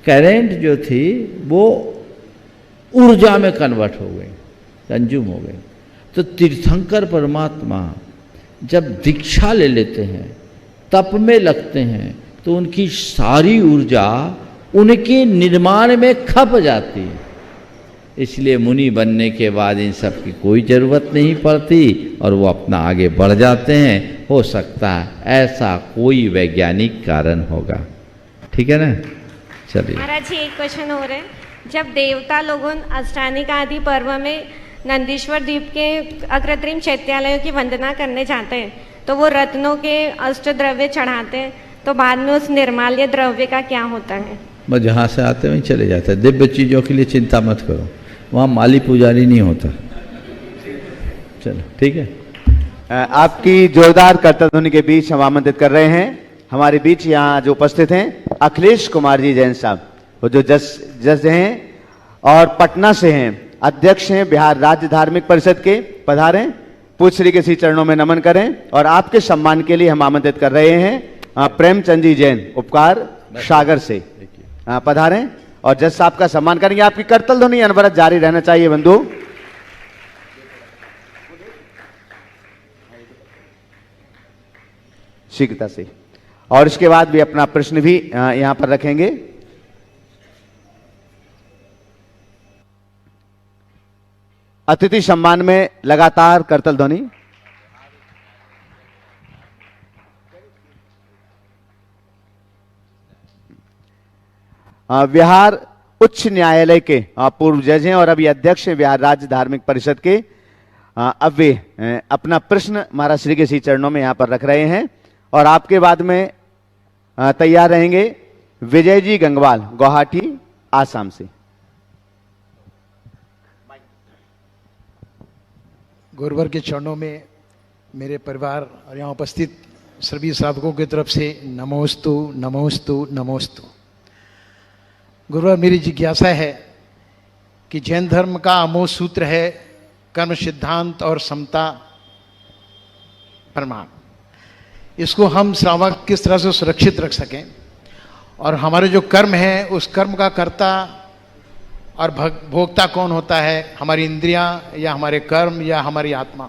करंट जो थी वो ऊर्जा में कन्वर्ट हो गई, कंज्यूम हो गई। तो तीर्थंकर परमात्मा जब दीक्षा ले लेते हैं, तप में लगते हैं, तो उनकी सारी ऊर्जा उनके निर्माण में खप जाती है। इसलिए मुनि बनने के बाद इन सब की कोई ज़रूरत नहीं पड़ती और वो अपना आगे बढ़ जाते हैं। हो सकता है ऐसा कोई वैज्ञानिक कारण होगा। ठीक है ना? चलिए महाराज जी, एक क्वेश्चन हो रहा है। जब देवता लोगों अष्टानिक आदि पर्व में नंदीश्वर द्वीप के अकृत्रिम चैत्यालयों की वंदना करने जाते हैं, तो वो रत्नों के अष्ट द्रव्य चढ़ाते हैं, तो बाद में उस निर्माल्य द्रव्य का क्या होता है? बस जहाँ से आते वहीं चले जाते हैं। दिव्य चीज़ों के लिए चिंता मत करो, वहाँ माली पुजारी नहीं होता। चलो ठीक है। आपकी जोरदार करतल ध्वनि के बीच हम आमंत्रित कर रहे हैं हमारे बीच यहाँ जो उपस्थित हैं अखिलेश कुमार जी जैन साहब, वो जो जज हैं और पटना से हैं, अध्यक्ष हैं बिहार राज्य धार्मिक परिषद के। पधारें, पूज्य श्री के श्री चरणों में नमन करें। और आपके सम्मान के लिए हम आमंत्रित कर रहे हैं प्रेमचंद जी जैन, उपकार सागर से। पधारें और जज साहब का सम्मान करेंगे। आपकी करतल ध्वनि अनवरत जारी रहना चाहिए बंधु। शीघ्रता से। और इसके बाद भी अपना प्रश्न भी यहां पर रखेंगे। अतिथि सम्मान में लगातार करतल ध्वनि। बिहार उच्च न्यायालय के पूर्व जज हैं और अभी अध्यक्ष हैं बिहार राज्य धार्मिक परिषद के। अब वे अपना प्रश्न महाराज श्री के श्री चरणों में यहां पर रख रहे हैं और आपके बाद में तैयार रहेंगे विजय जी गंगवाल, गुवाहाटी, आसाम से। गुरुवर के चरणों में मेरे परिवार और यहाँ उपस्थित सभी साधकों की तरफ से नमोस्तु नमोस्तु नमोस्तु। गुरुवर, मेरी जिज्ञासा है कि जैन धर्म का अमोघ सूत्र है कर्म सिद्धांत और समता प्रमाण। इसको हम श्रावक किस तरह से सुरक्षित रख सकें और हमारे जो कर्म है उस कर्म का कर्ता और भोक्ता कौन होता है, हमारी इंद्रियां या हमारे कर्म या हमारी आत्मा?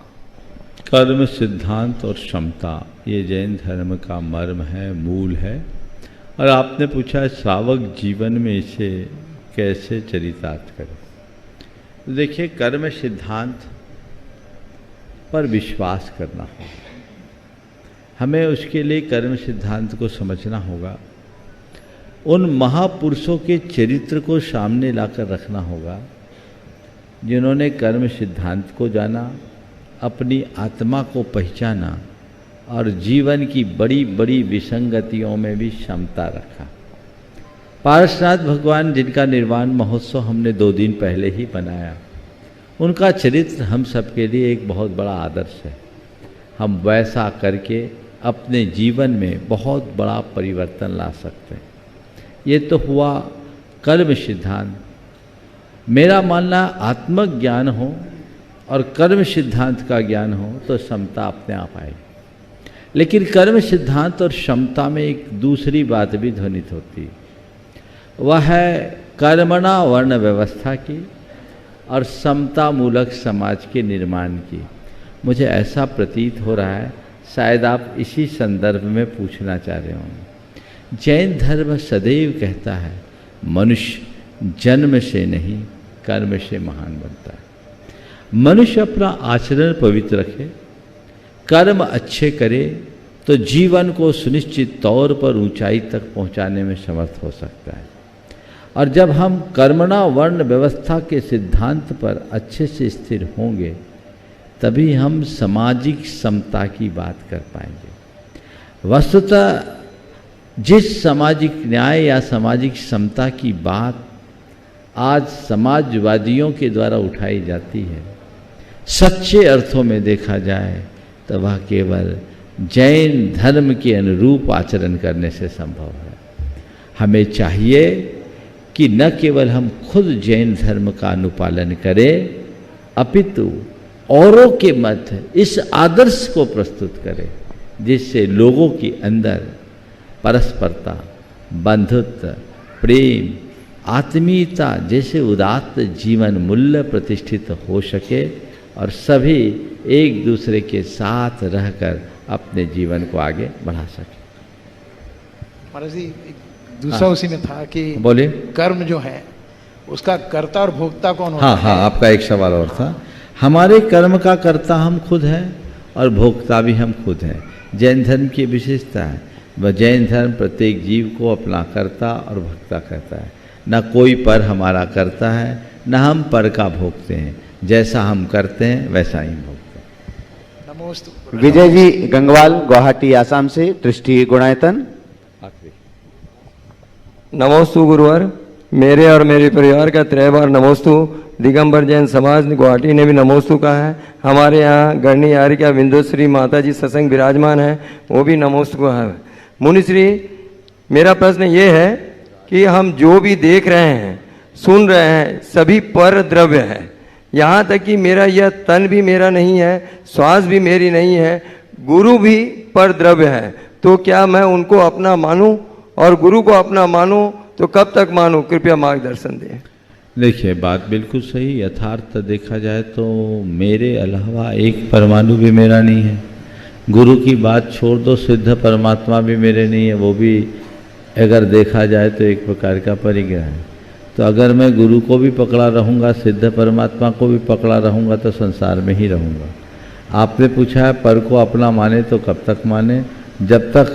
कर्म सिद्धांत और क्षमता ये जैन धर्म का मर्म है, मूल है। और आपने पूछा श्रावक जीवन में इसे कैसे चरितार्थ करें। तो देखिए, कर्म सिद्धांत पर विश्वास करना होगा। हमें उसके लिए कर्म सिद्धांत को समझना होगा, उन महापुरुषों के चरित्र को सामने लाकर रखना होगा जिन्होंने कर्म सिद्धांत को जाना, अपनी आत्मा को पहचाना और जीवन की बड़ी बड़ी विसंगतियों में भी क्षमता रखा। पारसनाथ भगवान, जिनका निर्वाण महोत्सव हमने 2 दिन पहले ही बनाया, उनका चरित्र हम सबके लिए एक बहुत बड़ा आदर्श है। हम वैसा करके अपने जीवन में बहुत बड़ा परिवर्तन ला सकते हैं। ये तो हुआ कर्म सिद्धांत। मेरा मानना आत्मज्ञान हो और कर्म सिद्धांत का ज्ञान हो तो समता अपने आप आएगी। लेकिन कर्म सिद्धांत और क्षमता में एक दूसरी बात भी ध्वनित होती है, वह है कर्मणा वर्ण व्यवस्था की और समता मूलक समाज के निर्माण की। मुझे ऐसा प्रतीत हो रहा है, शायद आप इसी संदर्भ में पूछना चाह रहे होंगे। जैन धर्म सदैव कहता है मनुष्य जन्म से नहीं कर्म से महान बनता है। मनुष्य अपना आचरण पवित्र रखे, कर्म अच्छे करे तो जीवन को सुनिश्चित तौर पर ऊंचाई तक पहुंचाने में समर्थ हो सकता है। और जब हम कर्मणा वर्ण व्यवस्था के सिद्धांत पर अच्छे से स्थिर होंगे तभी हम सामाजिक समता की बात कर पाएंगे। वस्तुतः जिस सामाजिक न्याय या सामाजिक समता की बात आज समाजवादियों के द्वारा उठाई जाती है, सच्चे अर्थों में देखा जाए तो वह केवल जैन धर्म के अनुरूप आचरण करने से संभव है। हमें चाहिए कि न केवल हम खुद जैन धर्म का अनुपालन करें, अपितु औरों के मध्य इस आदर्श को प्रस्तुत करें जिससे लोगों के अंदर परस्परता, बंधुत्व, प्रेम, आत्मीयता जैसे उदात्त जीवन मूल्य प्रतिष्ठित हो सके और सभी एक दूसरे के साथ रहकर अपने जीवन को आगे बढ़ा सके। महाराज जी दूसरा उसी में था कि बोले कर्म जो है उसका कर्ता और भोक्ता कौन होता हाँ है? हाँ, आपका एक सवाल और था। हमारे कर्म का कर्ता हम खुद हैं और भोक्ता भी हम खुद हैं। जैन धर्म की विशेषता है, वह जैन धर्म प्रत्येक जीव को अपना कर्ता और भोक्ता कहता है। न कोई पर हमारा करता है, न हम पर का भोगते हैं। जैसा हम करते हैं वैसा ही भोगते हैं। नमोस्तु। विजय जी गंगवाल, गुवाहाटी, आसाम से, दृष्टि गुणायतन। नमोस्तु गुरुवर, मेरे और मेरे परिवार का 3 बार नमोस्तु। दिगंबर जैन समाज गुवाहाटी ने भी नमोस्तु कहा है। हमारे यहाँ गढ़नी यारिका विंदोश्री माता जी सत्संग विराजमान है, वो भी नमोस्तु कहा है। मुनिश्री, मेरा प्रश्न ये है कि हम जो भी देख रहे हैं, सुन रहे हैं, सभी पर द्रव्य है। यहाँ तक कि मेरा यह तन भी मेरा नहीं है, श्वास भी मेरी नहीं है, गुरु भी पर द्रव्य है। तो क्या मैं उनको अपना मानूं और गुरु को अपना मानूं तो कब तक मानूं? कृपया मार्गदर्शन दें। देखिए, बात बिल्कुल सही। यथार्थ देखा जाए तो मेरे अलावा एक परमाणु भी मेरा नहीं है। गुरु की बात छोड़ दो, सिद्ध परमात्मा भी मेरे नहीं है। वो भी अगर देखा जाए तो एक प्रकार का परिग्रह है। तो अगर मैं गुरु को भी पकड़ा रहूँगा, सिद्ध परमात्मा को भी पकड़ा रहूँगा, तो संसार में ही रहूँगा। आपने पूछा है पर को अपना माने तो कब तक माने? जब तक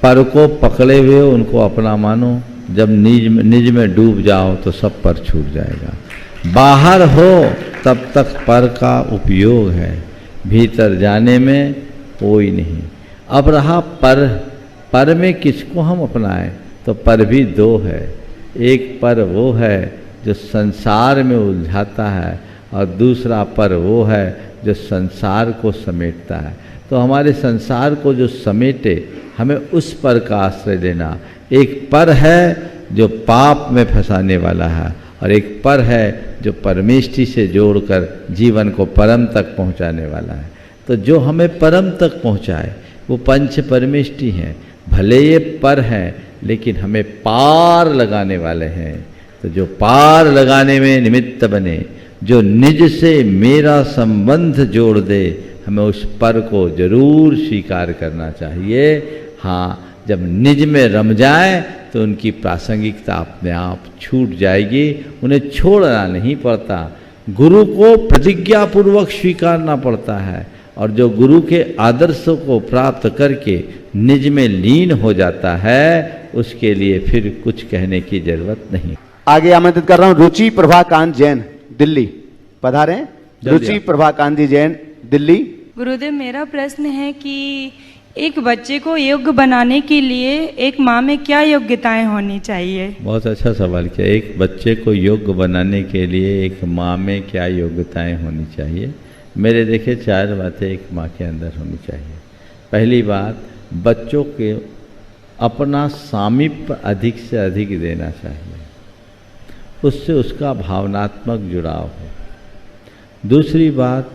पर को पकड़े हुए उनको अपना मानो। जब निज में डूब जाओ तो सब पर छूट जाएगा। बाहर हो तब तक पर का उपयोग है, भीतर जाने में कोई नहीं। अब रहा पर में किसको हम अपनाएं? तो पर भी 2 है। एक पर वो है जो संसार में उलझाता है और दूसरा पर वो है जो संसार को समेटता है। तो हमारे संसार को जो समेटे, हमें उस पर का आश्रय लेना। एक पर है जो पाप में फंसाने वाला है और एक पर है जो परमेष्टि से जोड़कर जीवन को परम तक पहुंचाने वाला है। तो जो हमें परम तक पहुंचाए वो पंच परमेष्टि हैं। भले ये पर हैं लेकिन हमें पार लगाने वाले हैं। तो जो पार लगाने में निमित्त बने, जो निज से मेरा संबंध जोड़ दे, हमें उस पर को जरूर स्वीकार करना चाहिए। हाँ, जब निज में रम जाए तो उनकी प्रासंगिकता अपने आप छूट जाएगी, उन्हें छोड़ना नहीं पड़ता। गुरु को प्रतिज्ञापूर्वक स्वीकारना पड़ता है और जो गुरु के आदर्शों को प्राप्त करके निज में लीन हो जाता है, उसके लिए फिर कुछ कहने की जरूरत नहीं। आगे आमंत्रित कर रहा हूं रुचि प्रभाकांत जैन, दिल्ली। पधारें रुचि प्रभाकांत जी जैन, दिल्ली। गुरुदेव, मेरा प्रश्न है कि एक बच्चे को योग्य बनाने के लिए एक माँ में क्या योग्यताएं होनी चाहिए? बहुत अच्छा सवाल किया। एक बच्चे को योग्य बनाने के लिए एक माँ में क्या योग्यताएं होनी चाहिए? मेरे देखे 4 बातें एक माँ के अंदर होनी चाहिए। पहली बात, बच्चों के अपना सामीप्य अधिक से अधिक देना चाहिए, उससे उसका भावनात्मक जुड़ाव हो। दूसरी बात,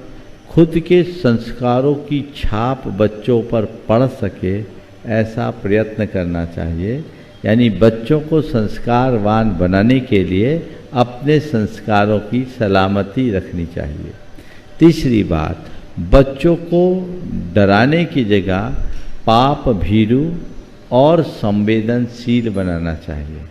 खुद के संस्कारों की छाप बच्चों पर पड़ सके ऐसा प्रयत्न करना चाहिए। यानी बच्चों को संस्कारवान बनाने के लिए अपने संस्कारों की सलामती रखनी चाहिए। तीसरी बात, बच्चों को डराने की जगह पाप भीरु और संवेदनशील बनाना चाहिए।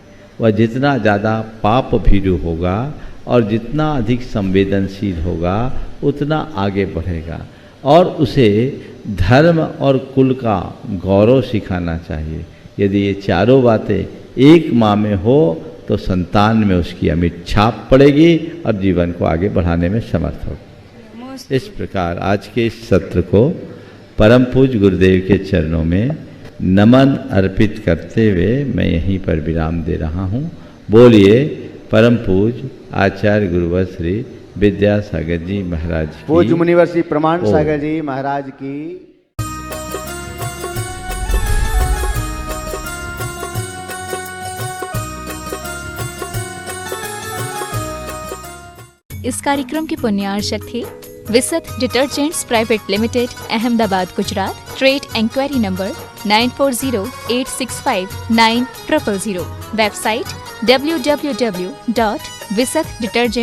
वह जितना ज़्यादा पाप भीरु होगा और जितना अधिक संवेदनशील होगा उतना आगे बढ़ेगा। और उसे धर्म और कुल का गौरव सिखाना चाहिए। यदि ये 4 बातें एक माँ में हो तो संतान में उसकी अमिट छाप पड़ेगी और जीवन को आगे बढ़ाने में समर्थ होगा। इस प्रकार आज के इस सत्र को परम पूज्य गुरुदेव के चरणों में नमन अर्पित करते हुए मैं यहीं पर विराम दे रहा हूँ। बोलिए परम पूज्य आचार्य गुरुवर श्री विद्यासागर जी महाराज की। पूज्य मुनिवर श्री प्रमाण सागर जी महाराज की। इस कार्यक्रम की पुण्यार्चक थे Visat detergents private limited, Ahmedabad, Gujarat. Trade inquiry number 9408659000। Website www.visakh detergent